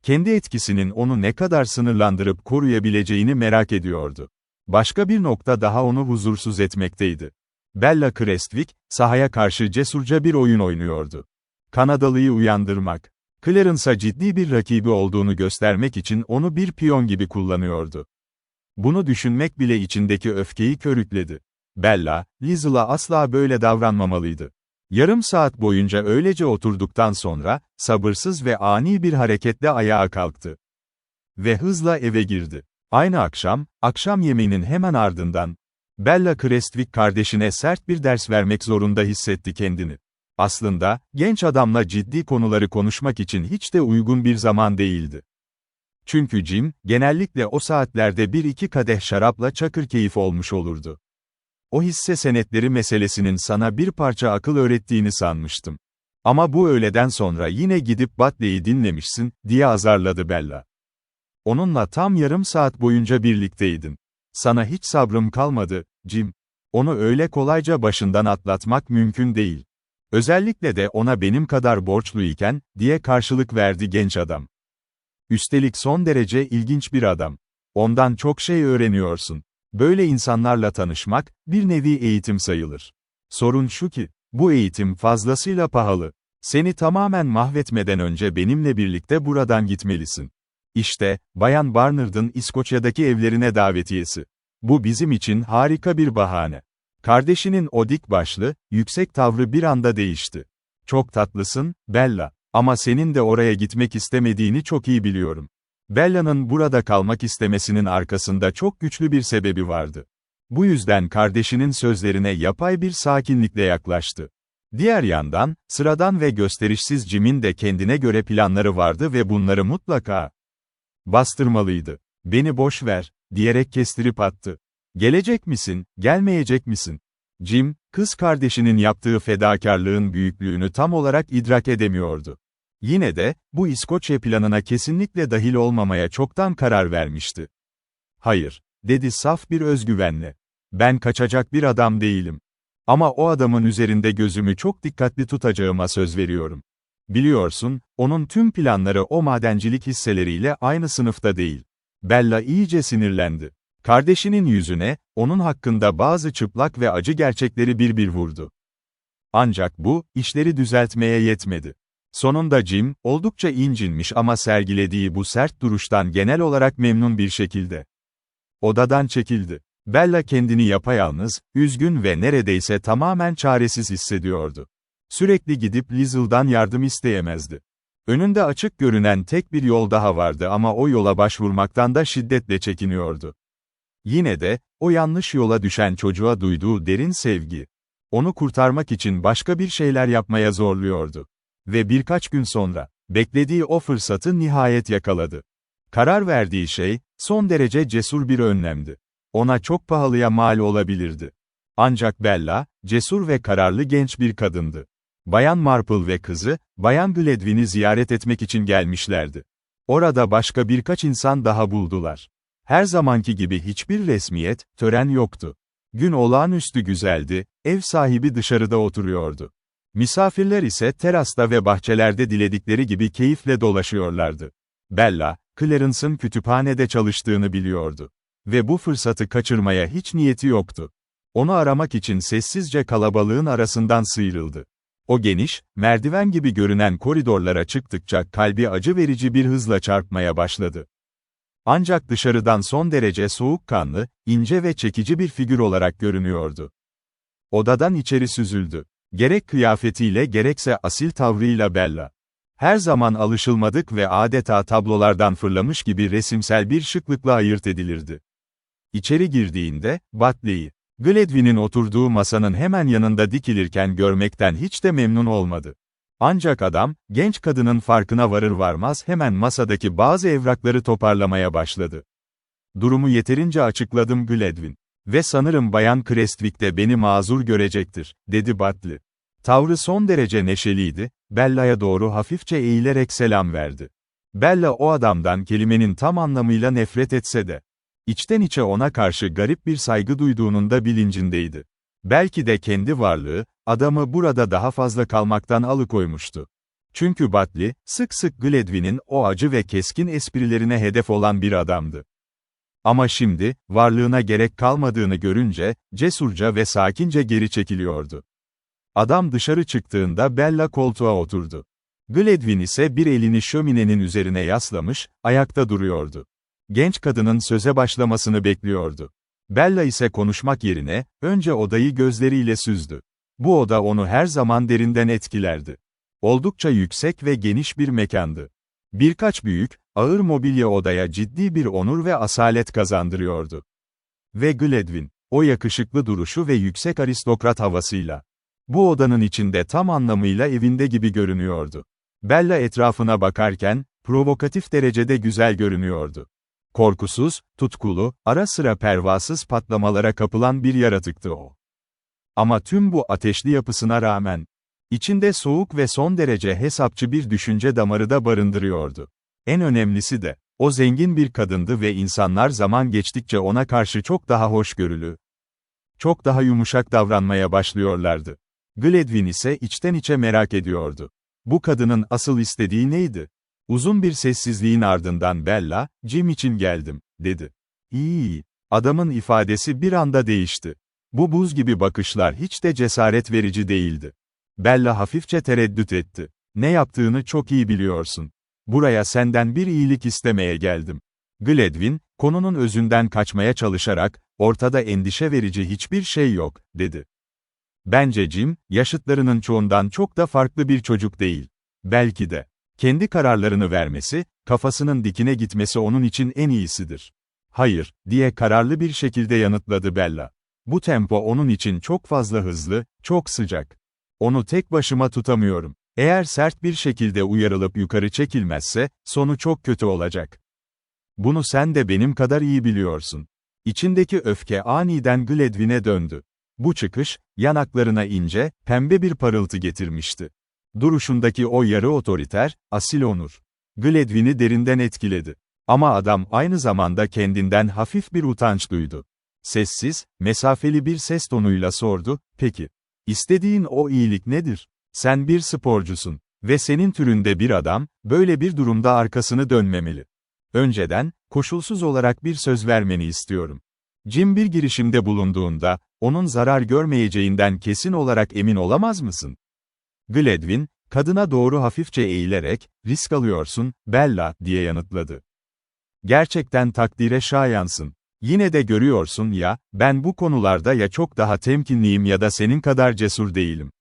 kendi etkisinin onu ne kadar sınırlandırıp koruyabileceğini merak ediyordu. Başka bir nokta daha onu huzursuz etmekteydi. Bella Crestwick, sahaya karşı cesurca bir oyun oynuyordu. Kanadalıyı uyandırmak. Clarence'a ciddi bir rakibi olduğunu göstermek için onu bir piyon gibi kullanıyordu. Bunu düşünmek bile içindeki öfkeyi körükledi. Bella, Liesl'a asla böyle davranmamalıydı. Yarım saat boyunca öylece oturduktan sonra, sabırsız ve ani bir hareketle ayağa kalktı. Ve hızla eve girdi. Aynı akşam yemeğinin hemen ardından, Bella Crestwick kardeşine sert bir ders vermek zorunda hissetti kendini. Aslında, genç adamla ciddi konuları konuşmak için hiç de uygun bir zaman değildi. Çünkü Jim, genellikle o saatlerde bir iki kadeh şarapla çakır keyif olmuş olurdu. O hisse senetleri meselesinin sana bir parça akıl öğrettiğini sanmıştım. Ama bu öğleden sonra yine gidip Bartley'i dinlemişsin, diye azarladı Bella. Onunla tam yarım saat boyunca birlikteydin. Sana hiç sabrım kalmadı, Jim. Onu öyle kolayca başından atlatmak mümkün değil. Özellikle de ona benim kadar borçluyken, diye karşılık verdi genç adam. Üstelik son derece ilginç bir adam. Ondan çok şey öğreniyorsun. Böyle insanlarla tanışmak, bir nevi eğitim sayılır. Sorun şu ki, bu eğitim fazlasıyla pahalı. Seni tamamen mahvetmeden önce benimle birlikte buradan gitmelisin. İşte, Bayan Barnard'ın İskoçya'daki evlerine davetiyesi. Bu bizim için harika bir bahane. Kardeşinin o dik başlı, yüksek tavrı bir anda değişti. Çok tatlısın, Bella. Ama senin de oraya gitmek istemediğini çok iyi biliyorum. Bella'nın burada kalmak istemesinin arkasında çok güçlü bir sebebi vardı. Bu yüzden kardeşinin sözlerine yapay bir sakinlikle yaklaştı. Diğer yandan, sıradan ve gösterişsiz Jim'in de kendine göre planları vardı ve bunları mutlaka bastırmalıydı. "Beni boş ver," diyerek kestirip attı. "Gelecek misin, gelmeyecek misin?" Jim, kız kardeşinin yaptığı fedakarlığın büyüklüğünü tam olarak idrak edemiyordu. Yine de, bu İskoçya planına kesinlikle dahil olmamaya çoktan karar vermişti. "Hayır," dedi saf bir özgüvenle. "Ben kaçacak bir adam değilim. Ama o adamın üzerinde gözümü çok dikkatli tutacağıma söz veriyorum. Biliyorsun, onun tüm planları o madencilik hisseleriyle aynı sınıfta değil." Bella iyice sinirlendi. Kardeşinin yüzüne, onun hakkında bazı çıplak ve acı gerçekleri bir vurdu. Ancak bu, işleri düzeltmeye yetmedi. Sonunda Jim, oldukça incinmiş ama sergilediği bu sert duruştan genel olarak memnun bir şekilde odadan çekildi. Bella kendini yapayalnız, üzgün ve neredeyse tamamen çaresiz hissediyordu. Sürekli gidip Liesl'dan yardım isteyemezdi. Önünde açık görünen tek bir yol daha vardı ama o yola başvurmaktan da şiddetle çekiniyordu. Yine de, o yanlış yola düşen çocuğa duyduğu derin sevgi, onu kurtarmak için başka bir şeyler yapmaya zorluyordu. Ve birkaç gün sonra, beklediği o fırsatı nihayet yakaladı. Karar verdiği şey, son derece cesur bir önlemdi. Ona çok pahalıya mal olabilirdi. Ancak Bella, cesur ve kararlı genç bir kadındı. Bayan Marple ve kızı, Bayan Gladwyn'i ziyaret etmek için gelmişlerdi. Orada başka birkaç insan daha buldular. Her zamanki gibi hiçbir resmiyet, tören yoktu. Gün olağanüstü güzeldi, ev sahibi dışarıda oturuyordu. Misafirler ise terasta ve bahçelerde diledikleri gibi keyifle dolaşıyorlardı. Bella, Clarence'ın kütüphanede çalıştığını biliyordu. Ve bu fırsatı kaçırmaya hiç niyeti yoktu. Onu aramak için sessizce kalabalığın arasından sıyrıldı. O geniş, merdiven gibi görünen koridorlara çıktıkça kalbi acı verici bir hızla çarpmaya başladı. Ancak dışarıdan son derece soğukkanlı, ince ve çekici bir figür olarak görünüyordu. Odadan içeri süzüldü. Gerek kıyafetiyle gerekse asil tavrıyla Bella. Her zaman alışılmadık ve adeta tablolardan fırlamış gibi resimsel bir şıklıkla ayırt edilirdi. İçeri girdiğinde, Batley'i, Gladwyn'in oturduğu masanın hemen yanında dikilirken görmekten hiç de memnun olmadı. Ancak adam, genç kadının farkına varır varmaz hemen masadaki bazı evrakları toparlamaya başladı. "Durumu yeterince açıkladım Gladwyn. Ve sanırım Bayan Crestwick de beni mazur görecektir," dedi Batley. Tavrı son derece neşeliydi, Bella'ya doğru hafifçe eğilerek selam verdi. Bella o adamdan kelimenin tam anlamıyla nefret etse de, içten içe ona karşı garip bir saygı duyduğunun da bilincindeydi. Belki de kendi varlığı, adamı burada daha fazla kalmaktan alıkoymuştu. Çünkü Batley, sık sık Gladwyn'in o acı ve keskin esprilerine hedef olan bir adamdı. Ama şimdi, varlığına gerek kalmadığını görünce, cesurca ve sakince geri çekiliyordu. Adam dışarı çıktığında Bella koltuğa oturdu. Gladwyn ise bir elini şöminenin üzerine yaslamış, ayakta duruyordu. Genç kadının söze başlamasını bekliyordu. Bella ise konuşmak yerine, önce odayı gözleriyle süzdü. Bu oda onu her zaman derinden etkilerdi. Oldukça yüksek ve geniş bir mekandı. Birkaç büyük, ağır mobilya odaya ciddi bir onur ve asalet kazandırıyordu. Ve Gladwyn, o yakışıklı duruşu ve yüksek aristokrat havasıyla, bu odanın içinde tam anlamıyla evinde gibi görünüyordu. Bella etrafına bakarken, provokatif derecede güzel görünüyordu. Korkusuz, tutkulu, ara sıra pervasız patlamalara kapılan bir yaratıktı o. Ama tüm bu ateşli yapısına rağmen, içinde soğuk ve son derece hesapçı bir düşünce damarı da barındırıyordu. En önemlisi de, o zengin bir kadındı ve insanlar zaman geçtikçe ona karşı çok daha hoşgörülü, çok daha yumuşak davranmaya başlıyorlardı. Gladwyn ise içten içe merak ediyordu. Bu kadının asıl istediği neydi? Uzun bir sessizliğin ardından Bella, "Jim için geldim," dedi. "İyi." Adamın ifadesi bir anda değişti. Bu buz gibi bakışlar hiç de cesaret verici değildi. Bella hafifçe tereddüt etti. "Ne yaptığını çok iyi biliyorsun. Buraya senden bir iyilik istemeye geldim." Gladwin, konunun özünden kaçmaya çalışarak, ortada endişe verici hiçbir şey yok, dedi. Bence Jim, yaşıtlarının çoğundan çok da farklı bir çocuk değil. Belki de. Kendi kararlarını vermesi, kafasının dikine gitmesi onun için en iyisidir. Hayır, diye kararlı bir şekilde yanıtladı Bella. Bu tempo onun için çok fazla hızlı, çok sıcak. Onu tek başıma tutamıyorum. Eğer sert bir şekilde uyarılıp yukarı çekilmezse, sonu çok kötü olacak. Bunu sen de benim kadar iyi biliyorsun. İçindeki öfke aniden Gladwin'e döndü. Bu çıkış, yanaklarına ince, pembe bir parıltı getirmişti. Duruşundaki o yarı otoriter, asil onur. Gladwin'i derinden etkiledi. Ama adam aynı zamanda kendinden hafif bir utanç duydu. Sessiz, mesafeli bir ses tonuyla sordu, "Peki, istediğin o iyilik nedir? Sen bir sporcusun ve senin türünde bir adam, böyle bir durumda arkasını dönmemeli. Önceden, koşulsuz olarak bir söz vermeni istiyorum." Jim bir girişimde bulunduğunda, onun zarar görmeyeceğinden kesin olarak emin olamaz mısın? Gladwin, kadına doğru hafifçe eğilerek, "Risk alıyorsun, Bella," diye yanıtladı. "Gerçekten takdire şayansın. Yine de görüyorsun ya, ben bu konularda ya çok daha temkinliyim ya da senin kadar cesur değilim."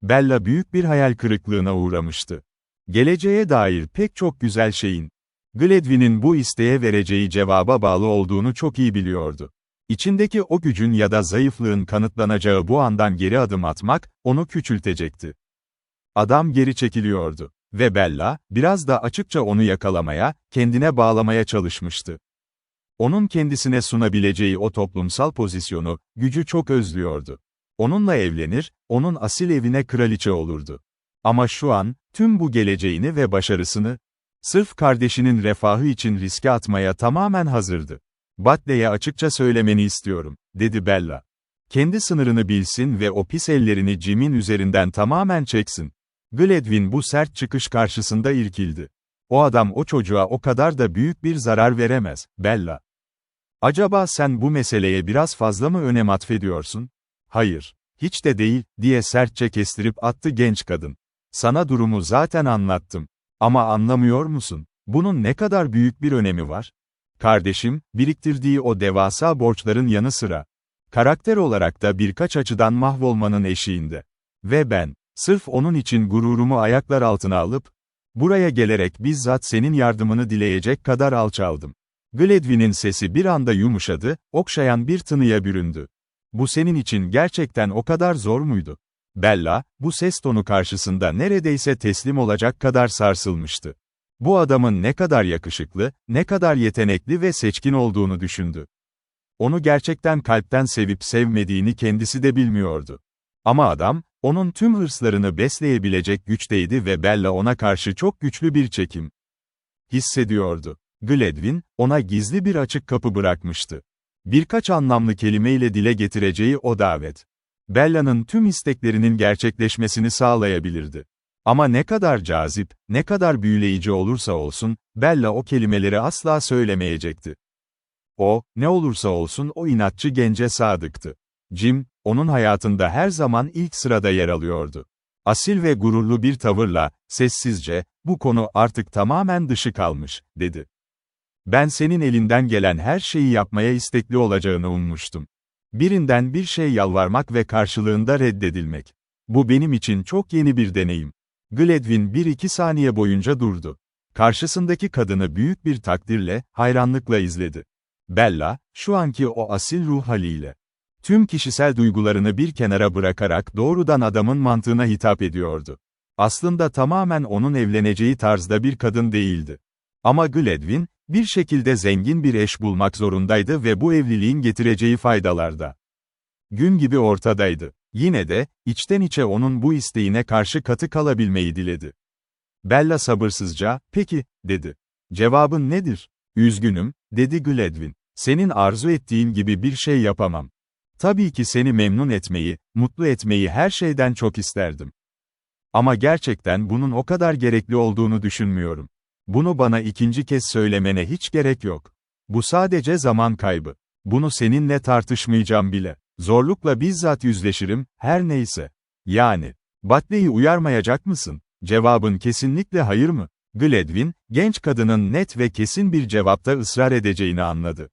Bella büyük bir hayal kırıklığına uğramıştı. Geleceğe dair pek çok güzel şeyin, Gladwin'in bu isteğe vereceği cevaba bağlı olduğunu çok iyi biliyordu. İçindeki o gücün ya da zayıflığın kanıtlanacağı bu andan geri adım atmak, onu küçültecekti. Adam geri çekiliyordu. Ve Bella, biraz da açıkça onu yakalamaya, kendine bağlamaya çalışmıştı. Onun kendisine sunabileceği o toplumsal pozisyonu, gücü çok özlüyordu. Onunla evlenir, onun asil evine kraliçe olurdu. Ama şu an, tüm bu geleceğini ve başarısını, sırf kardeşinin refahı için riske atmaya tamamen hazırdı. "Batley'e açıkça söylemeni istiyorum," dedi Bella. "Kendi sınırını bilsin ve o pis ellerini Jim'in üzerinden tamamen çeksin." Gladwin bu sert çıkış karşısında irkildi. "O adam o çocuğa o kadar da büyük bir zarar veremez, Bella. Acaba sen bu meseleye biraz fazla mı önem atfediyorsun?" "Hayır, hiç de değil," diye sertçe kestirip attı genç kadın. "Sana durumu zaten anlattım. Ama anlamıyor musun? Bunun ne kadar büyük bir önemi var? Kardeşim, biriktirdiği o devasa borçların yanı sıra, karakter olarak da birkaç açıdan mahvolmanın eşiğinde. Ve ben, sırf onun için gururumu ayaklar altına alıp, buraya gelerek bizzat senin yardımını dileyecek kadar alçaldım." Gladwin'in sesi bir anda yumuşadı, okşayan bir tınıya büründü. "Bu senin için gerçekten o kadar zor muydu?" Bella, bu ses tonu karşısında neredeyse teslim olacak kadar sarsılmıştı. Bu adamın ne kadar yakışıklı, ne kadar yetenekli ve seçkin olduğunu düşündü. Onu gerçekten kalpten sevip sevmediğini kendisi de bilmiyordu. Ama adam, onun tüm hırslarını besleyebilecek güçteydi ve Bella ona karşı çok güçlü bir çekim hissediyordu. Gladwin, ona gizli bir açık kapı bırakmıştı. Birkaç anlamlı kelimeyle dile getireceği o davet, Bella'nın tüm isteklerinin gerçekleşmesini sağlayabilirdi. Ama ne kadar cazip, ne kadar büyüleyici olursa olsun, Bella o kelimeleri asla söylemeyecekti. O, ne olursa olsun o inatçı gence sadıktı. Jim, onun hayatında her zaman ilk sırada yer alıyordu. Asil ve gururlu bir tavırla, sessizce, "Bu konu artık tamamen dışı kalmış," dedi. "Ben senin elinden gelen her şeyi yapmaya istekli olacağını ummuştum. Birinden bir şey yalvarmak ve karşılığında reddedilmek. Bu benim için çok yeni bir deneyim." Gladwin 1-2 saniye boyunca durdu. Karşısındaki kadını büyük bir takdirle, hayranlıkla izledi. Bella, şu anki o asil ruh haliyle, tüm kişisel duygularını bir kenara bırakarak doğrudan adamın mantığına hitap ediyordu. Aslında tamamen onun evleneceği tarzda bir kadın değildi. Ama Gladwin, bir şekilde zengin bir eş bulmak zorundaydı ve bu evliliğin getireceği faydalar da gün gibi ortadaydı. Yine de, içten içe onun bu isteğine karşı katı kalabilmeyi diledi. Bella sabırsızca, "Peki," dedi. "Cevabın nedir?" "Üzgünüm," dedi Gladwin. "Senin arzu ettiğin gibi bir şey yapamam. Tabii ki seni memnun etmeyi, mutlu etmeyi her şeyden çok isterdim. Ama gerçekten bunun o kadar gerekli olduğunu düşünmüyorum. Bunu bana ikinci kez söylemene hiç gerek yok. Bu sadece zaman kaybı. Bunu seninle tartışmayacağım bile. Zorlukla bizzat yüzleşirim, her neyse. Yani, Batley'i uyarmayacak mısın?" Cevabın kesinlikle hayır mı? Gladwin, genç kadının net ve kesin bir cevapta ısrar edeceğini anladı.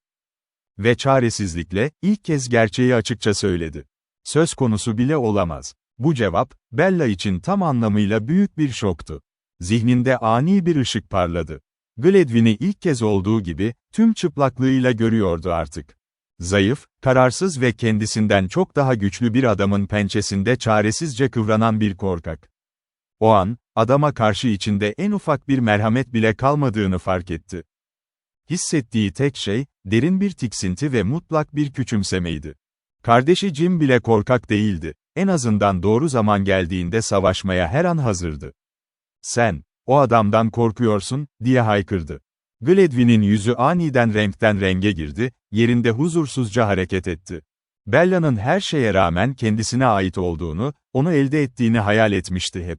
Ve çaresizlikle, ilk kez gerçeği açıkça söyledi. Söz konusu bile olamaz. Bu cevap, Bella için tam anlamıyla büyük bir şoktu. Zihninde ani bir ışık parladı. Gladwin'i ilk kez olduğu gibi, tüm çıplaklığıyla görüyordu artık. Zayıf, kararsız ve kendisinden çok daha güçlü bir adamın pençesinde çaresizce kıvranan bir korkak. O an, adama karşı içinde en ufak bir merhamet bile kalmadığını fark etti. Hissettiği tek şey, derin bir tiksinti ve mutlak bir küçümsemeydi. Kardeşi Jim bile korkak değildi. En azından doğru zaman geldiğinde savaşmaya her an hazırdı. "Sen, o adamdan korkuyorsun," diye haykırdı. Gladwin'in yüzü aniden renkten renge girdi, yerinde huzursuzca hareket etti. Bella'nın her şeye rağmen kendisine ait olduğunu, onu elde ettiğini hayal etmişti hep.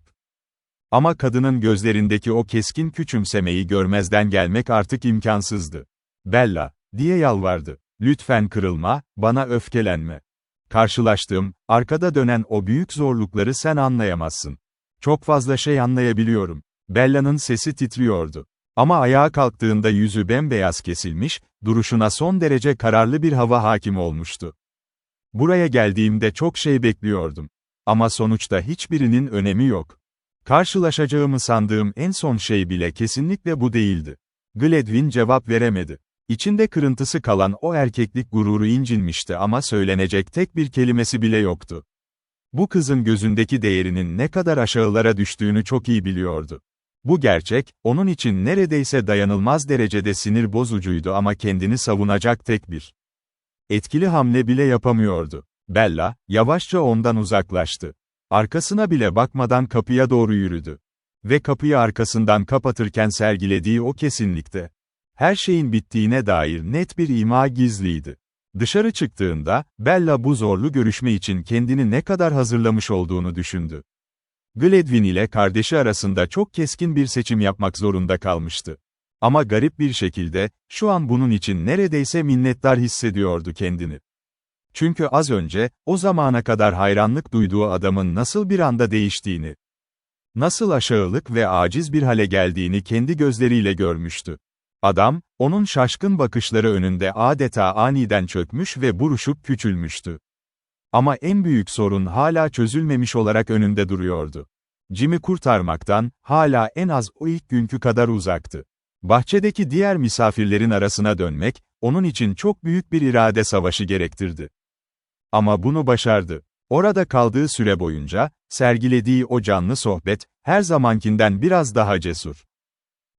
Ama kadının gözlerindeki o keskin küçümsemeyi görmezden gelmek artık imkansızdı. "Bella," diye yalvardı. "Lütfen kırılma, bana öfkelenme. Karşılaştığım, arkada dönen o büyük zorlukları sen anlayamazsın. Çok fazla şey anlayabiliyorum." Bella'nın sesi titriyordu. Ama ayağa kalktığında yüzü bembeyaz kesilmiş, duruşuna son derece kararlı bir hava hakim olmuştu. "Buraya geldiğimde çok şey bekliyordum. Ama sonuçta hiçbirinin önemi yok. Karşılaşacağımı sandığım en son şey bile kesinlikle bu değildi." Gladwin cevap veremedi. İçinde kırıntısı kalan o erkeklik gururu incinmişti ama söylenecek tek bir kelimesi bile yoktu. Bu kızın gözündeki değerinin ne kadar aşağılara düştüğünü çok iyi biliyordu. Bu gerçek, onun için neredeyse dayanılmaz derecede sinir bozucuydu ama kendini savunacak tek bir etkili hamle bile yapamıyordu. Bella, yavaşça ondan uzaklaştı. Arkasına bile bakmadan kapıya doğru yürüdü. Ve kapıyı arkasından kapatırken sergilediği o kesinlikte, her şeyin bittiğine dair net bir ima gizliydi. Dışarı çıktığında, Bella bu zorlu görüşme için kendini ne kadar hazırlamış olduğunu düşündü. Gladwin ile kardeşi arasında çok keskin bir seçim yapmak zorunda kalmıştı. Ama garip bir şekilde, şu an bunun için neredeyse minnettar hissediyordu kendini. Çünkü az önce, o zamana kadar hayranlık duyduğu adamın nasıl bir anda değiştiğini, nasıl aşağılık ve aciz bir hale geldiğini kendi gözleriyle görmüştü. Adam, onun şaşkın bakışları önünde adeta aniden çökmüş ve buruşup küçülmüştü. Ama en büyük sorun hala çözülmemiş olarak önünde duruyordu. Jim'i kurtarmaktan, hala en az o ilk günkü kadar uzaktı. Bahçedeki diğer misafirlerin arasına dönmek, onun için çok büyük bir irade savaşı gerektirdi. Ama bunu başardı. Orada kaldığı süre boyunca, sergilediği o canlı sohbet, her zamankinden biraz daha cesur.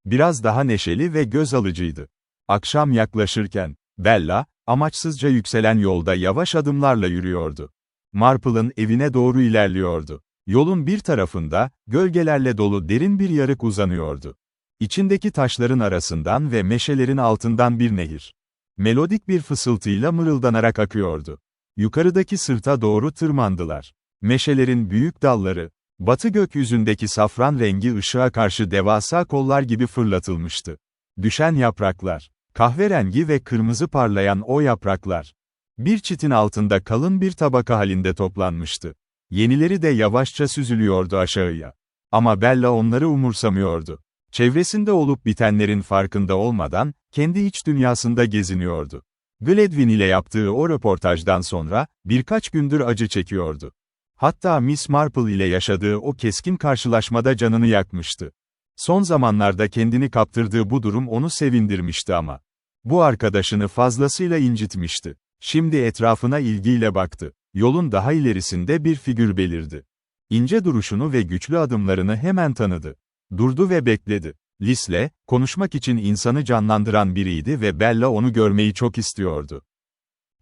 Biraz daha neşeli ve göz alıcıydı. Akşam yaklaşırken, Bella, amaçsızca yükselen yolda yavaş adımlarla yürüyordu. Marple'ın evine doğru ilerliyordu. Yolun bir tarafında, gölgelerle dolu derin bir yarık uzanıyordu. İçindeki taşların arasından ve meşelerin altından bir nehir. Melodik bir fısıltıyla mırıldanarak akıyordu. Yukarıdaki sırta doğru tırmandılar. Meşelerin büyük dalları, batı gökyüzündeki safran rengi ışığa karşı devasa kollar gibi fırlatılmıştı. Düşen yapraklar, kahverengi ve kırmızı parlayan o yapraklar, bir çitin altında kalın bir tabaka halinde toplanmıştı. Yenileri de yavaşça süzülüyordu aşağıya. Ama Bella onları umursamıyordu. Çevresinde olup bitenlerin farkında olmadan, kendi iç dünyasında geziniyordu. Gladwin ile yaptığı o röportajdan sonra, birkaç gündür acı çekiyordu. Hatta Miss Marple ile yaşadığı o keskin karşılaşmada canını yakmıştı. Son zamanlarda kendini kaptırdığı bu durum onu sevindirmişti ama bu arkadaşını fazlasıyla incitmişti. Şimdi etrafına ilgiyle baktı. Yolun daha ilerisinde bir figür belirdi. İnce duruşunu ve güçlü adımlarını hemen tanıdı. Durdu ve bekledi. Lis'le, konuşmak için insanı canlandıran biriydi ve Bella onu görmeyi çok istiyordu.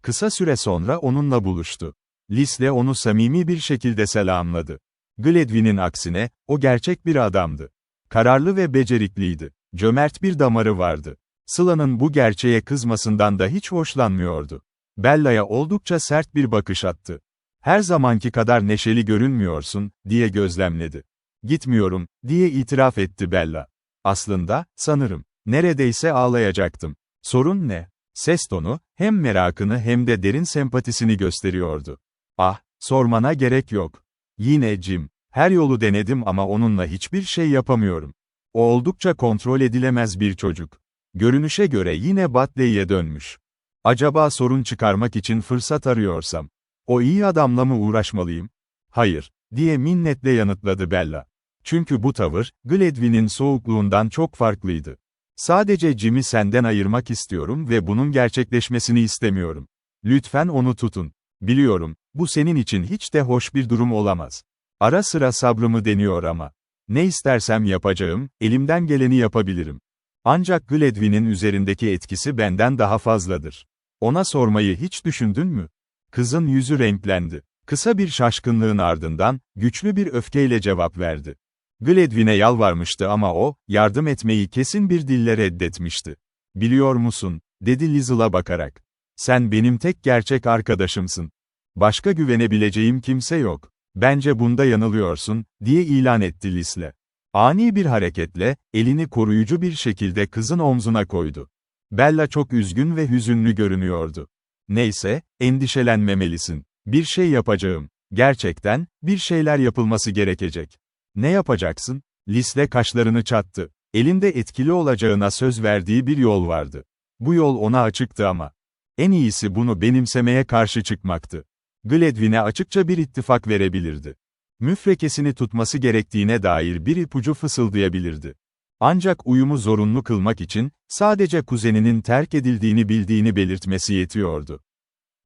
Kısa süre sonra onunla buluştu. Lis'le onu samimi bir şekilde selamladı. Gladwin'in aksine, o gerçek bir adamdı. Kararlı ve becerikliydi. Cömert bir damarı vardı. Sıla'nın bu gerçeğe kızmasından da hiç hoşlanmıyordu. Bella'ya oldukça sert bir bakış attı. "Her zamanki kadar neşeli görünmüyorsun," diye gözlemledi. "Gitmiyorum," diye itiraf etti Bella. "Aslında, sanırım, neredeyse ağlayacaktım." "Sorun ne?" Ses tonu, hem merakını hem de derin sempatisini gösteriyordu. "Ah, sormana gerek yok. Yine Jim. Her yolu denedim ama onunla hiçbir şey yapamıyorum." O oldukça kontrol edilemez bir çocuk. Görünüşe göre yine Batley'e dönmüş. Acaba sorun çıkarmak için fırsat arıyorsam, o iyi adamla mı uğraşmalıyım? Hayır, diye minnetle yanıtladı Bella. Çünkü bu tavır, Gladwyn'in soğukluğundan çok farklıydı. Sadece Jim'i senden ayırmak istiyorum ve bunun gerçekleşmesini istemiyorum. Lütfen onu tutun. Biliyorum, bu senin için hiç de hoş bir durum olamaz. Ara sıra sabrımı deniyor ama. Ne istersem yapacağım, elimden geleni yapabilirim. Ancak Gladwyn'in üzerindeki etkisi benden daha fazladır. Ona sormayı hiç düşündün mü? Kızın yüzü renklendi. Kısa bir şaşkınlığın ardından, güçlü bir öfkeyle cevap verdi. Gladwyn'e yalvarmıştı ama o, yardım etmeyi kesin bir dille reddetmişti. Biliyor musun, dedi Liesl'a bakarak. Sen benim tek gerçek arkadaşımsın. Başka güvenebileceğim kimse yok. Bence bunda yanılıyorsun, diye ilan etti Liesl. Ani bir hareketle, elini koruyucu bir şekilde kızın omzuna koydu. Bella çok üzgün ve hüzünlü görünüyordu. Neyse, endişelenmemelisin. Bir şey yapacağım. Gerçekten, bir şeyler yapılması gerekecek. Ne yapacaksın? Liesl kaşlarını çattı. Elinde etkili olacağına söz verdiği bir yol vardı. Bu yol ona açıktı ama. En iyisi bunu benimsemeye karşı çıkmaktı. Gladwyn'e açıkça bir ittifak verebilirdi. Müfrekesini tutması gerektiğine dair bir ipucu fısıldayabilirdi. Ancak uyumu zorunlu kılmak için, sadece kuzeninin terk edildiğini bildiğini belirtmesi yetiyordu.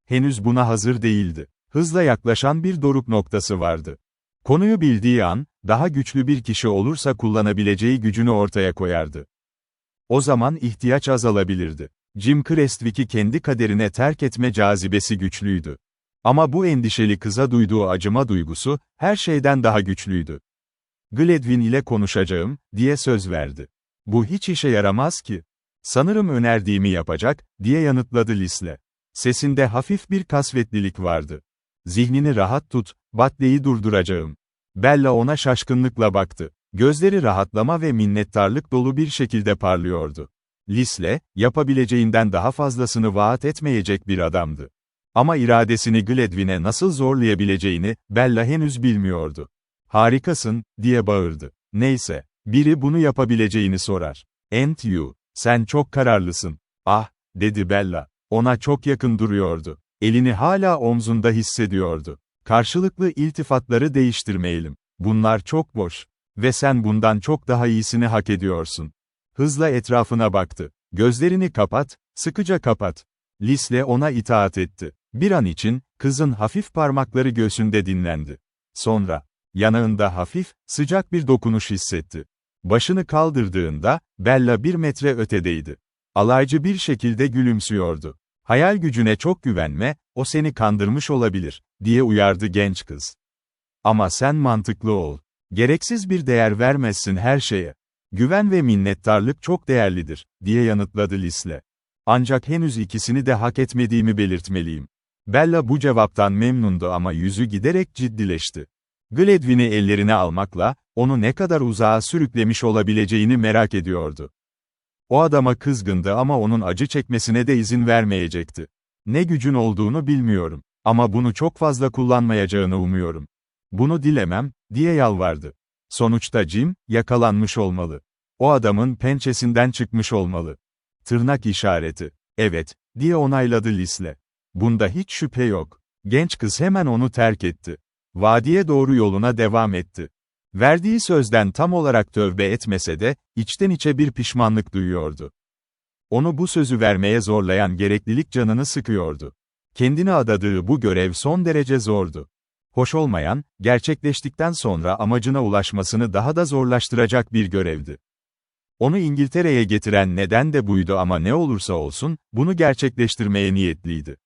Henüz buna hazır değildi. Hızla yaklaşan bir doruk noktası vardı. Konuyu bildiği an, daha güçlü bir kişi olursa kullanabileceği gücünü ortaya koyardı. O zaman ihtiyaç azalabilirdi. Jim Crestwick'i kendi kaderine terk etme cazibesi güçlüydü. Ama bu endişeli kıza duyduğu acıma duygusu, her şeyden daha güçlüydü. Gladwyn ile konuşacağım, diye söz verdi. Bu hiç işe yaramaz ki. Sanırım önerdiğimi yapacak, diye yanıtladı Liesl. Sesinde hafif bir kasvetlilik vardı. Zihnini rahat tut, Batley'i durduracağım. Bella ona şaşkınlıkla baktı. Gözleri rahatlama ve minnettarlık dolu bir şekilde parlıyordu. Liesl, yapabileceğinden daha fazlasını vaat etmeyecek bir adamdı. Ama iradesini Gladwyn'e nasıl zorlayabileceğini, Bella henüz bilmiyordu. Harikasın, diye bağırdı. Neyse, biri bunu yapabileceğini sorar. "And you, sen çok kararlısın." "Ah," dedi Bella. Ona çok yakın duruyordu. Elini hala omzunda hissediyordu. "Karşılıklı iltifatları değiştirmeyelim. Bunlar çok boş. Ve sen bundan çok daha iyisini hak ediyorsun." Hızla etrafına baktı. "Gözlerini kapat, sıkıca kapat." Liesl ona itaat etti. Bir an için, kızın hafif parmakları göğsünde dinlendi. Sonra, yanağında hafif, sıcak bir dokunuş hissetti. Başını kaldırdığında, Bella 1 metre ötedeydi. Alaycı bir şekilde gülümsüyordu. "Hayal gücüne çok güvenme, o seni kandırmış olabilir," diye uyardı genç kız. "Ama sen mantıklı ol. Gereksiz bir değer vermezsin her şeye. Güven ve minnettarlık çok değerlidir," diye yanıtladı Liesl. "Ancak henüz ikisini de hak etmediğimi belirtmeliyim." Bella bu cevaptan memnundu ama yüzü giderek ciddileşti. Gladwyn'i ellerine almakla, onu ne kadar uzağa sürüklemiş olabileceğini merak ediyordu. O adama kızgındı ama onun acı çekmesine de izin vermeyecekti. "Ne gücün olduğunu bilmiyorum. Ama bunu çok fazla kullanmayacağını umuyorum. Bunu dilemem," diye yalvardı. Sonuçta Jim, yakalanmış olmalı. O adamın pençesinden çıkmış olmalı. Tırnak işareti. "Evet," diye onayladı Liesl. "Bunda hiç şüphe yok." Genç kız hemen onu terk etti. Vadiye doğru yoluna devam etti. Verdiği sözden tam olarak tövbe etmese de, içten içe bir pişmanlık duyuyordu. Onu bu sözü vermeye zorlayan gereklilik canını sıkıyordu. Kendine adadığı bu görev son derece zordu. Hoş olmayan, gerçekleştikten sonra amacına ulaşmasını daha da zorlaştıracak bir görevdi. Onu İngiltere'ye getiren neden de buydu ama ne olursa olsun, bunu gerçekleştirmeye niyetliydi.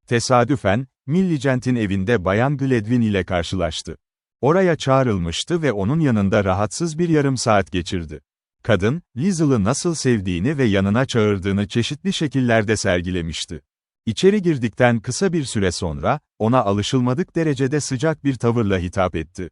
Tesadüfen, Millicent'in evinde Bayan Gladwyn ile karşılaştı. Oraya çağrılmıştı ve onun yanında rahatsız bir yarım saat geçirdi. Kadın, Liesl'ı nasıl sevdiğini ve yanına çağırdığını çeşitli şekillerde sergilemişti. İçeri girdikten kısa bir süre sonra, ona alışılmadık derecede sıcak bir tavırla hitap etti.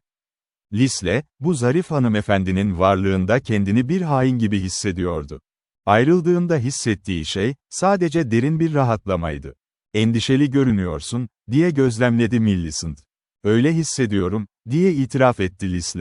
Liesl, bu zarif hanımefendinin varlığında kendini bir hain gibi hissediyordu. Ayrıldığında hissettiği şey, sadece derin bir rahatlamaydı. "Endişeli görünüyorsun," diye gözlemledi Millicent. "Öyle hissediyorum," diye itiraf etti Liesl.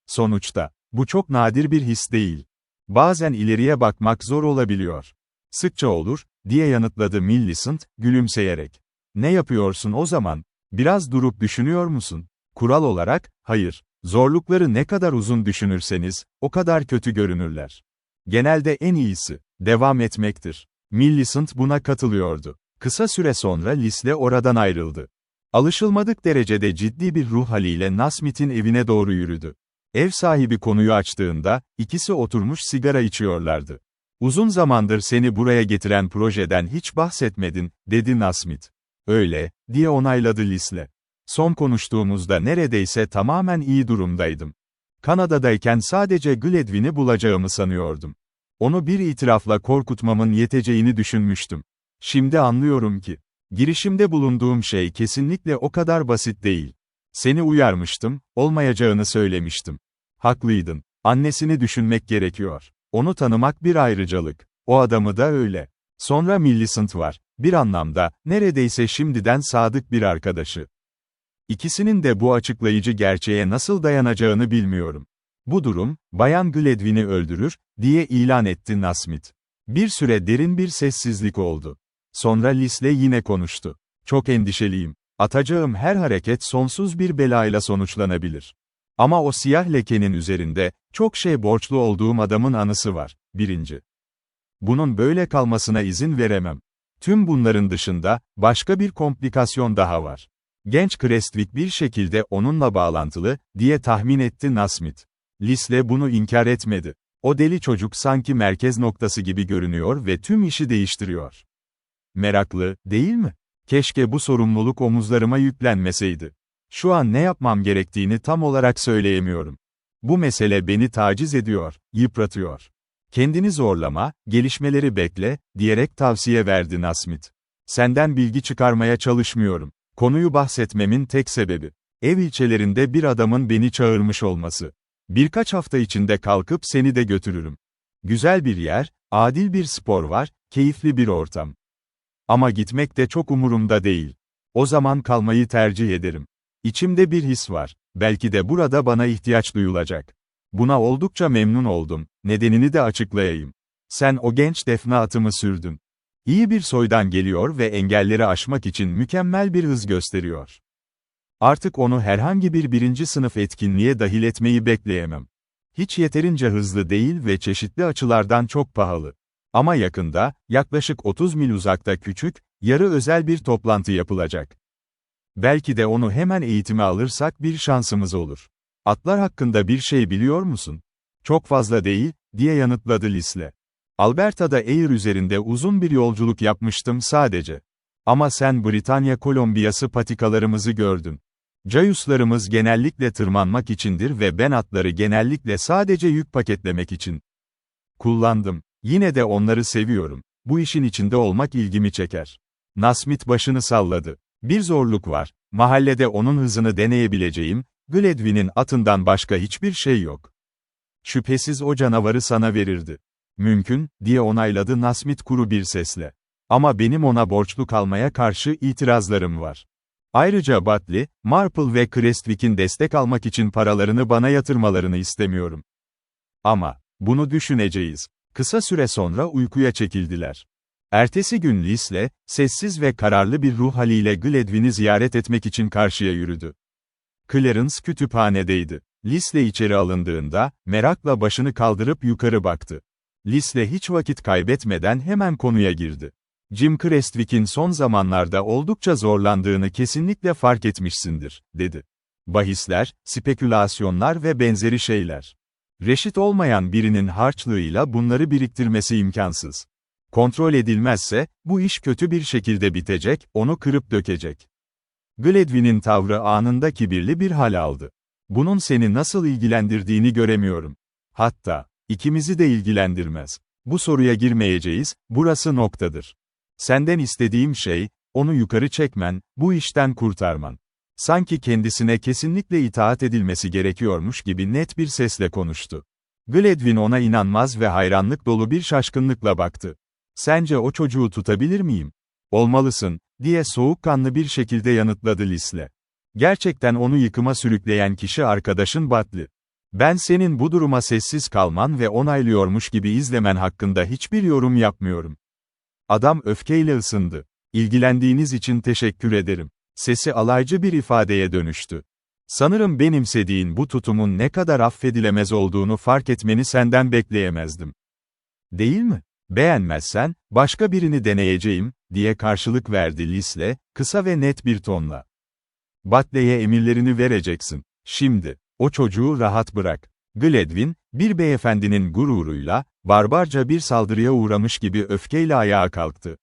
"Sonuçta, Bu çok nadir bir his değil. Bazen ileriye bakmak zor olabiliyor. Sıkça olur, diye yanıtladı Millicent, gülümseyerek. Ne yapıyorsun o zaman? Biraz durup düşünüyor musun? Kural olarak, hayır. Zorlukları ne kadar uzun düşünürseniz, o kadar kötü görünürler. Genelde en iyisi, devam etmektir. Millicent buna katılıyordu. Kısa süre sonra Lisle oradan ayrıldı. Alışılmadık derecede ciddi bir ruh haliyle Nasmith'in evine doğru yürüdü. Ev sahibi konuyu açtığında, ikisi oturmuş sigara içiyorlardı. Uzun zamandır seni buraya getiren projeden hiç bahsetmedin, dedi Nasmith. Öyle, diye onayladı Lisle. Son konuştuğumuzda neredeyse tamamen iyi durumdaydım. Kanada'dayken sadece Gledwyn'i bulacağımı sanıyordum. Onu bir itirafla korkutmamın yeteceğini düşünmüştüm. Şimdi anlıyorum ki, girişimde bulunduğum şey kesinlikle o kadar basit değil. Seni uyarmıştım, olmayacağını söylemiştim. Haklıydın. Annesini düşünmek gerekiyor. Onu tanımak bir ayrıcalık. O adamı da öyle. Sonra Millicent var. Bir anlamda, neredeyse şimdiden sadık bir arkadaşı. İkisinin de bu açıklayıcı gerçeğe nasıl dayanacağını bilmiyorum. Bu durum, Bayan Gledwyn'i öldürür, diye ilan etti Nasmith. Bir süre derin bir sessizlik oldu. Sonra Lisle yine konuştu. Çok endişeliyim. Atacağım her hareket sonsuz bir belayla sonuçlanabilir. Ama o siyah lekenin üzerinde, çok şey borçlu olduğum adamın anısı var. Birinci. Bunun böyle kalmasına izin veremem. Tüm bunların dışında, başka bir komplikasyon daha var. Genç Crestwick bir şekilde onunla bağlantılı, diye tahmin etti Nasmith. Lisle bunu inkar etmedi. O deli çocuk sanki merkez noktası gibi görünüyor ve tüm işi değiştiriyor. Meraklı, değil mi? Keşke bu sorumluluk omuzlarıma yüklenmeseydi. Şu an ne yapmam gerektiğini tam olarak söyleyemiyorum. Bu mesele beni taciz ediyor, yıpratıyor. Kendini zorlama, gelişmeleri bekle, diyerek tavsiye verdi Nasmith. Senden bilgi çıkarmaya çalışmıyorum. Konuyu bahsetmemin tek sebebi, ev ilçelerinde bir adamın beni çağırmış olması. Birkaç hafta içinde kalkıp seni de götürürüm. Güzel bir yer, adil bir spor var, keyifli bir ortam. Ama gitmek de çok umurumda değil. O zaman kalmayı tercih ederim. İçimde bir his var, belki de burada bana ihtiyaç duyulacak. Buna oldukça memnun oldum, nedenini de açıklayayım. Sen o genç Defne atımı sürdün. İyi bir soydan geliyor ve engelleri aşmak için mükemmel bir hız gösteriyor. Artık onu herhangi bir birinci sınıf etkinliğe dahil etmeyi bekleyemem. Hiç yeterince hızlı değil ve çeşitli açılardan çok pahalı. Ama yakında, yaklaşık 30 mil uzakta küçük, yarı özel bir toplantı yapılacak. Belki de onu hemen eğitime alırsak bir şansımız olur. Atlar hakkında bir şey biliyor musun? Çok fazla değil, diye yanıtladı Lisle. Alberta'da Air üzerinde uzun bir yolculuk yapmıştım sadece. Ama sen Britanya Kolombiyası patikalarımızı gördün. Cayuslarımız genellikle tırmanmak içindir ve ben atları genellikle sadece yük paketlemek için kullandım. Yine de onları seviyorum. Bu işin içinde olmak ilgimi çeker. Nasmith başını salladı. Bir zorluk var. Mahallede onun hızını deneyebileceğim, Gledwyn'in atından başka hiçbir şey yok. Şüphesiz o canavarı sana verirdi. Mümkün, diye onayladı Nasmith kuru bir sesle. Ama benim ona borçlu kalmaya karşı itirazlarım var. Ayrıca Batley, Marple ve Crestwick'in destek almak için paralarını bana yatırmalarını istemiyorum. Ama, bunu düşüneceğiz. Kısa süre sonra uykuya çekildiler. Ertesi gün Lisle, sessiz ve kararlı bir ruh haliyle Gledwyn'i ziyaret etmek için karşıya yürüdü. Clarence kütüphanedeydi. Lisle içeri alındığında, merakla başını kaldırıp yukarı baktı. Lisle hiç vakit kaybetmeden hemen konuya girdi. Jim Crestwick'in son zamanlarda oldukça zorlandığını kesinlikle fark etmişsindir, dedi. Bahisler, spekülasyonlar ve benzeri şeyler. Reşit olmayan birinin harçlığıyla bunları biriktirmesi imkansız. Kontrol edilmezse, bu iş kötü bir şekilde bitecek, onu kırıp dökecek. Gledwyn'in tavrı anında kibirli bir hal aldı. Bunun seni nasıl ilgilendirdiğini göremiyorum. Hatta, ikimizi de ilgilendirmez. Bu soruya girmeyeceğiz, burası noktadır. Senden istediğim şey, onu yukarı çekmen, bu işten kurtarman. Sanki kendisine kesinlikle itaat edilmesi gerekiyormuş gibi net bir sesle konuştu. Gledwyn ona inanmaz ve hayranlık dolu bir şaşkınlıkla baktı. Sence o çocuğu tutabilir miyim? Olmalısın, diye soğukkanlı bir şekilde yanıtladı Lisle. Gerçekten onu yıkıma sürükleyen kişi arkadaşın Batley. Ben senin bu duruma sessiz kalman ve onaylıyormuş gibi izlemen hakkında hiçbir yorum yapmıyorum. Adam öfkeyle ısındı. İlgilendiğiniz için teşekkür ederim. Sesi alaycı bir ifadeye dönüştü. Sanırım benimsediğin bu tutumun ne kadar affedilemez olduğunu fark etmeni senden bekleyemezdim. Değil mi? Beğenmezsen, başka birini deneyeceğim, diye karşılık verdi Lisle, kısa ve net bir tonla. Batley'e emirlerini vereceksin. Şimdi, o çocuğu rahat bırak. Gledwin, bir beyefendinin gururuyla, barbarca bir saldırıya uğramış gibi öfkeyle ayağa kalktı.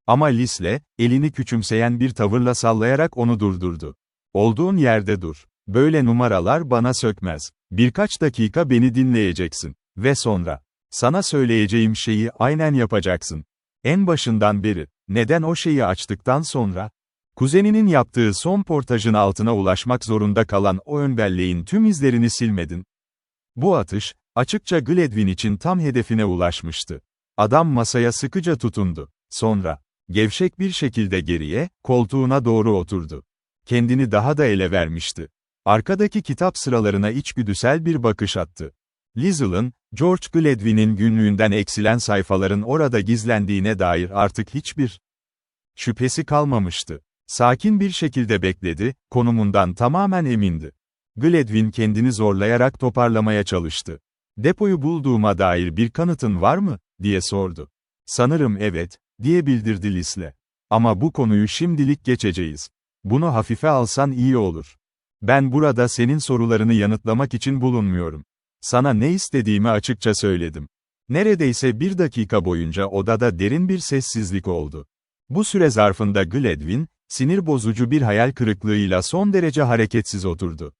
Ama Lisle, elini küçümseyen bir tavırla sallayarak onu durdurdu. Olduğun yerde dur. Böyle numaralar bana sökmez. Birkaç dakika beni dinleyeceksin. Ve sonra, sana söyleyeceğim şeyi aynen yapacaksın. En başından beri, neden o şeyi açtıktan sonra? Kuzeninin yaptığı son portajın altına ulaşmak zorunda kalan o önbelleğin tüm izlerini silmedin. Bu atış, açıkça Gledwin için tam hedefine ulaşmıştı. Adam masaya sıkıca tutundu. Sonra, gevşek bir şekilde geriye, koltuğuna doğru oturdu. Kendini daha da ele vermişti. Arkadaki kitap sıralarına içgüdüsel bir bakış attı. Liesl'ın, George Gledwin'in günlüğünden eksilen sayfaların orada gizlendiğine dair artık hiçbir şüphesi kalmamıştı. Sakin bir şekilde bekledi, konumundan tamamen emindi. Gledwin kendini zorlayarak toparlamaya çalıştı. Depoyu bulduğuma dair bir kanıtın var mı, diye sordu. Sanırım evet, diye bildirdi Lisle. Ama bu konuyu şimdilik geçeceğiz. Bunu hafife alsan iyi olur. Ben burada senin sorularını yanıtlamak için bulunmuyorum. Sana ne istediğimi açıkça söyledim. Neredeyse bir dakika boyunca odada derin bir sessizlik oldu. Bu süre zarfında Gledwin, sinir bozucu bir hayal kırıklığıyla son derece hareketsiz oturdu.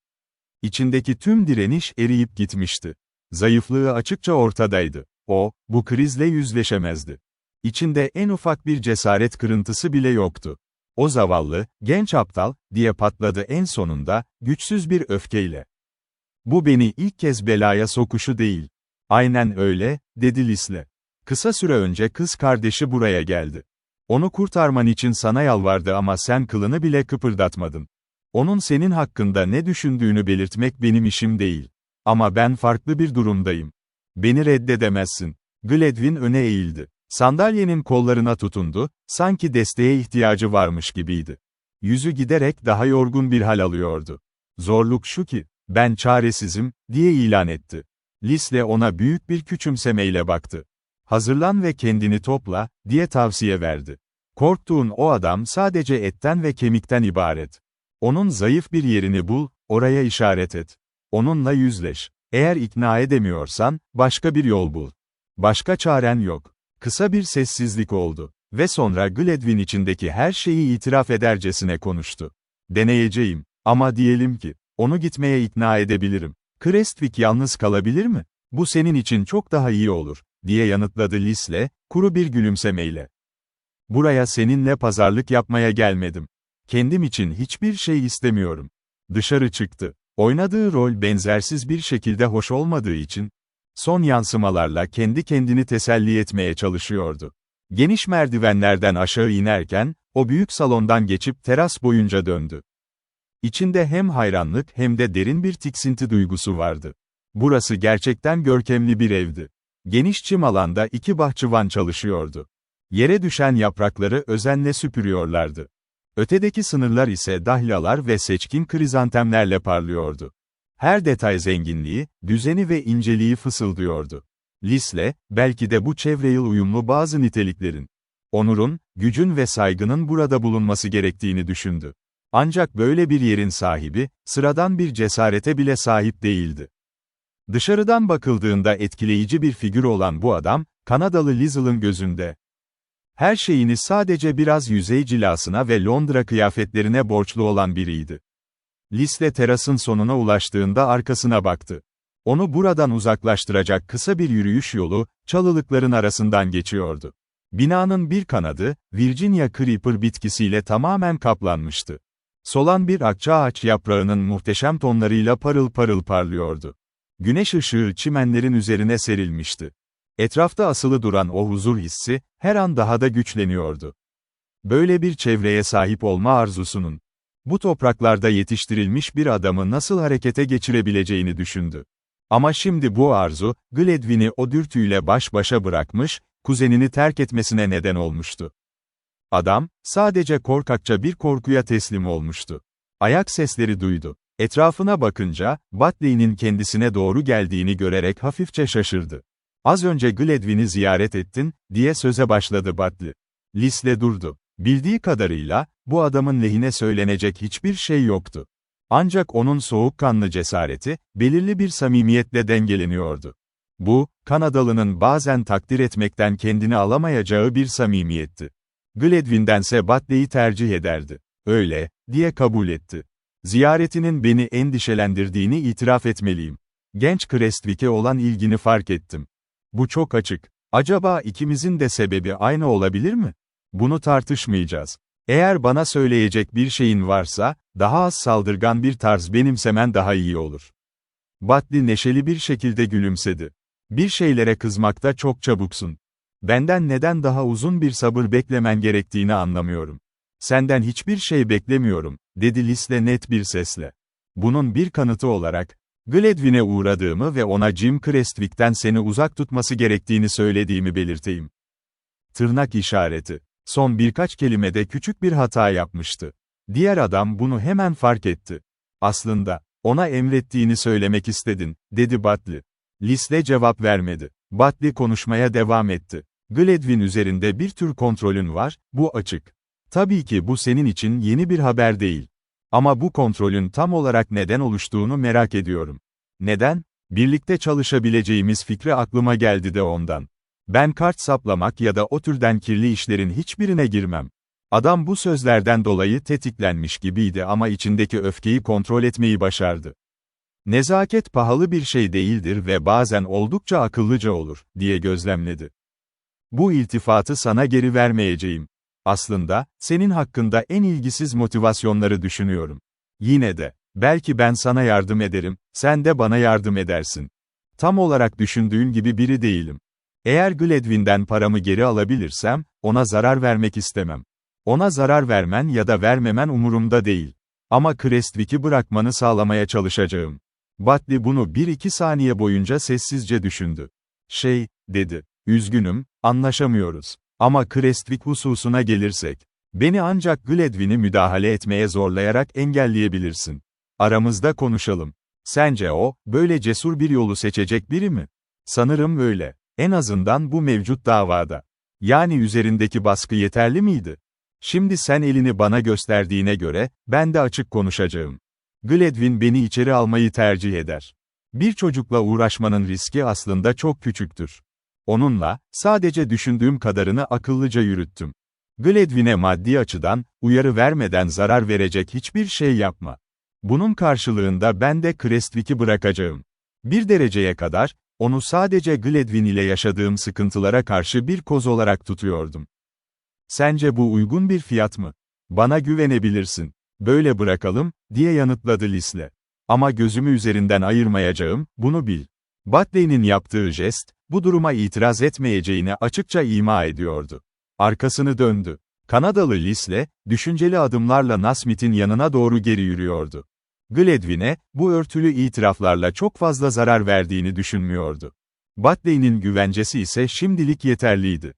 İçindeki tüm direniş eriyip gitmişti. Zayıflığı açıkça ortadaydı. O, bu krizle yüzleşemezdi. İçinde en ufak bir cesaret kırıntısı bile yoktu. O zavallı, genç aptal, diye patladı en sonunda, güçsüz bir öfkeyle. Bu beni ilk kez belaya sokuşu değil. Aynen öyle, dedi Lisle. Kısa süre önce kız kardeşi buraya geldi. Onu kurtarman için sana yalvardı ama sen kılını bile kıpırdatmadın. Onun senin hakkında ne düşündüğünü belirtmek benim işim değil. Ama ben farklı bir durumdayım. Beni reddedemezsin. Gledwin öne eğildi. Sandalyenin kollarına tutundu, sanki desteğe ihtiyacı varmış gibiydi. Yüzü giderek daha yorgun bir hal alıyordu. Zorluk şu ki, ben çaresizim, diye ilan etti. Lisle ona büyük bir küçümsemeyle baktı. Hazırlan ve kendini topla, diye tavsiye verdi. Korktuğun o adam sadece etten ve kemikten ibaret. Onun zayıf bir yerini bul, oraya işaret et. Onunla yüzleş. Eğer ikna edemiyorsan, başka bir yol bul. Başka çaren yok. Kısa bir sessizlik oldu. Ve sonra Gledwin içindeki her şeyi itiraf edercesine konuştu. Deneyeceğim. Ama diyelim ki, onu gitmeye ikna edebilirim. Crestwick yalnız kalabilir mi? Bu senin için çok daha iyi olur, diye yanıtladı Lisle, kuru bir gülümsemeyle. Buraya seninle pazarlık yapmaya gelmedim. Kendim için hiçbir şey istemiyorum. Dışarı çıktı. Oynadığı rol benzersiz bir şekilde hoş olmadığı için, son yansımalarla kendi kendini teselli etmeye çalışıyordu. Geniş merdivenlerden aşağı inerken, o büyük salondan geçip teras boyunca döndü. İçinde hem hayranlık hem de derin bir tiksinti duygusu vardı. Burası gerçekten görkemli bir evdi. Geniş çim alanda iki bahçıvan çalışıyordu. Yere düşen yaprakları özenle süpürüyorlardı. Ötedeki sınırlar ise dahliyalar ve seçkin krizantemlerle parlıyordu. Her detay zenginliği, düzeni ve inceliği fısıldıyordu. Lisle, belki de bu çevreye uyumlu bazı niteliklerin, onurun, gücün ve saygının burada bulunması gerektiğini düşündü. Ancak böyle bir yerin sahibi, sıradan bir cesarete bile sahip değildi. Dışarıdan bakıldığında etkileyici bir figür olan bu adam, Kanadalı Liesl'ın gözünde her şeyini sadece biraz yüzey cilasına ve Londra kıyafetlerine borçlu olan biriydi. Lisle terasın sonuna ulaştığında arkasına baktı. Onu buradan uzaklaştıracak kısa bir yürüyüş yolu, çalılıkların arasından geçiyordu. Binanın bir kanadı, Virginia Creeper bitkisiyle tamamen kaplanmıştı. Solan bir akçaağaç yaprağının muhteşem tonlarıyla parıl parıl parlıyordu. Güneş ışığı çimenlerin üzerine serilmişti. Etrafta asılı duran o huzur hissi, her an daha da güçleniyordu. Böyle bir çevreye sahip olma arzusunun, bu topraklarda yetiştirilmiş bir adamı nasıl harekete geçirebileceğini düşündü. Ama şimdi bu arzu, Gledwyn'i o dürtüyle baş başa bırakmış, kuzenini terk etmesine neden olmuştu. Adam, sadece korkakça bir korkuya teslim olmuştu. Ayak sesleri duydu. Etrafına bakınca, Batley'nin kendisine doğru geldiğini görerek hafifçe şaşırdı. "Az önce Gledwyn'i ziyaret ettin," diye söze başladı Batley. Lisle durdu. Bildiği kadarıyla, bu adamın lehine söylenecek hiçbir şey yoktu. Ancak onun soğukkanlı cesareti, belirli bir samimiyetle dengeleniyordu. Bu, Kanadalı'nın bazen takdir etmekten kendini alamayacağı bir samimiyetti. Gledwyn'dense Batley'i tercih ederdi. "Öyle," diye kabul etti. "Ziyaretinin beni endişelendirdiğini itiraf etmeliyim. Genç Crestwick'e olan ilgini fark ettim. Bu çok açık. Acaba ikimizin de sebebi aynı olabilir mi? Bunu tartışmayacağız. Eğer bana söyleyecek bir şeyin varsa, daha az saldırgan bir tarz benimsemen daha iyi olur." Batley neşeli bir şekilde gülümsedi. "Bir şeylere kızmakta çok çabuksun. Benden neden daha uzun bir sabır beklemen gerektiğini anlamıyorum." "Senden hiçbir şey beklemiyorum," dedi Lis'le net bir sesle. "Bunun bir kanıtı olarak, Gledwyn'e uğradığımı ve ona Jim Crestwick'ten seni uzak tutması gerektiğini söylediğimi belirteyim." Tırnak işareti. Son birkaç kelimede küçük bir hata yapmıştı. Diğer adam bunu hemen fark etti. "Aslında, ona emrettiğini söylemek istedin," dedi Batley. Lis'le cevap vermedi. Batley konuşmaya devam etti. "Gledwyn üzerinde bir tür kontrolün var, bu açık. Tabii ki bu senin için yeni bir haber değil. Ama bu kontrolün tam olarak neden oluştuğunu merak ediyorum." "Neden?" "Birlikte çalışabileceğimiz fikri aklıma geldi de ondan. Ben kart saplamak ya da o türden kirli işlerin hiçbirine girmem." Adam bu sözlerden dolayı tetiklenmiş gibiydi ama içindeki öfkeyi kontrol etmeyi başardı. "Nezaket pahalı bir şey değildir ve bazen oldukça akıllıca olur," diye gözlemledi. "Bu iltifatı sana geri vermeyeceğim. Aslında, senin hakkında en ilgisiz motivasyonları düşünüyorum. Yine de, belki ben sana yardım ederim, sen de bana yardım edersin. Tam olarak düşündüğün gibi biri değilim. Eğer Gledwyn'den paramı geri alabilirsem, ona zarar vermek istemem. Ona zarar vermen ya da vermemen umurumda değil. Ama Crestwick'i bırakmanı sağlamaya çalışacağım." Batley bunu 1-2 saniye boyunca sessizce düşündü. Dedi. "Üzgünüm, anlaşamıyoruz. Ama Crestwick hususuna gelirsek, beni ancak Gledwyn'i müdahale etmeye zorlayarak engelleyebilirsin. Aramızda konuşalım. Sence o, böyle cesur bir yolu seçecek biri mi?" "Sanırım öyle. En azından bu mevcut davada. Yani üzerindeki baskı yeterli miydi? Şimdi sen elini bana gösterdiğine göre, ben de açık konuşacağım. Gledwyn beni içeri almayı tercih eder. Bir çocukla uğraşmanın riski aslında çok küçüktür. Onunla, sadece düşündüğüm kadarını akıllıca yürüttüm. Gledwyn'e maddi açıdan, uyarı vermeden zarar verecek hiçbir şey yapma. Bunun karşılığında ben de Crestwick'i bırakacağım. Bir dereceye kadar, onu sadece Gledwyn ile yaşadığım sıkıntılara karşı bir koz olarak tutuyordum. Sence bu uygun bir fiyat mı? Bana güvenebilirsin. Böyle bırakalım," diye yanıtladı Lis'le. "Ama gözümü üzerinden ayırmayacağım, bunu bil." Batley'nin yaptığı jest, bu duruma itiraz etmeyeceğini açıkça ima ediyordu. Arkasını döndü. Kanadalı Lis'le, düşünceli adımlarla Nasmith'in yanına doğru geri yürüyordu. Gledwyn'e, bu örtülü itiraflarla çok fazla zarar verdiğini düşünmüyordu. Batley'nin güvencesi ise şimdilik yeterliydi.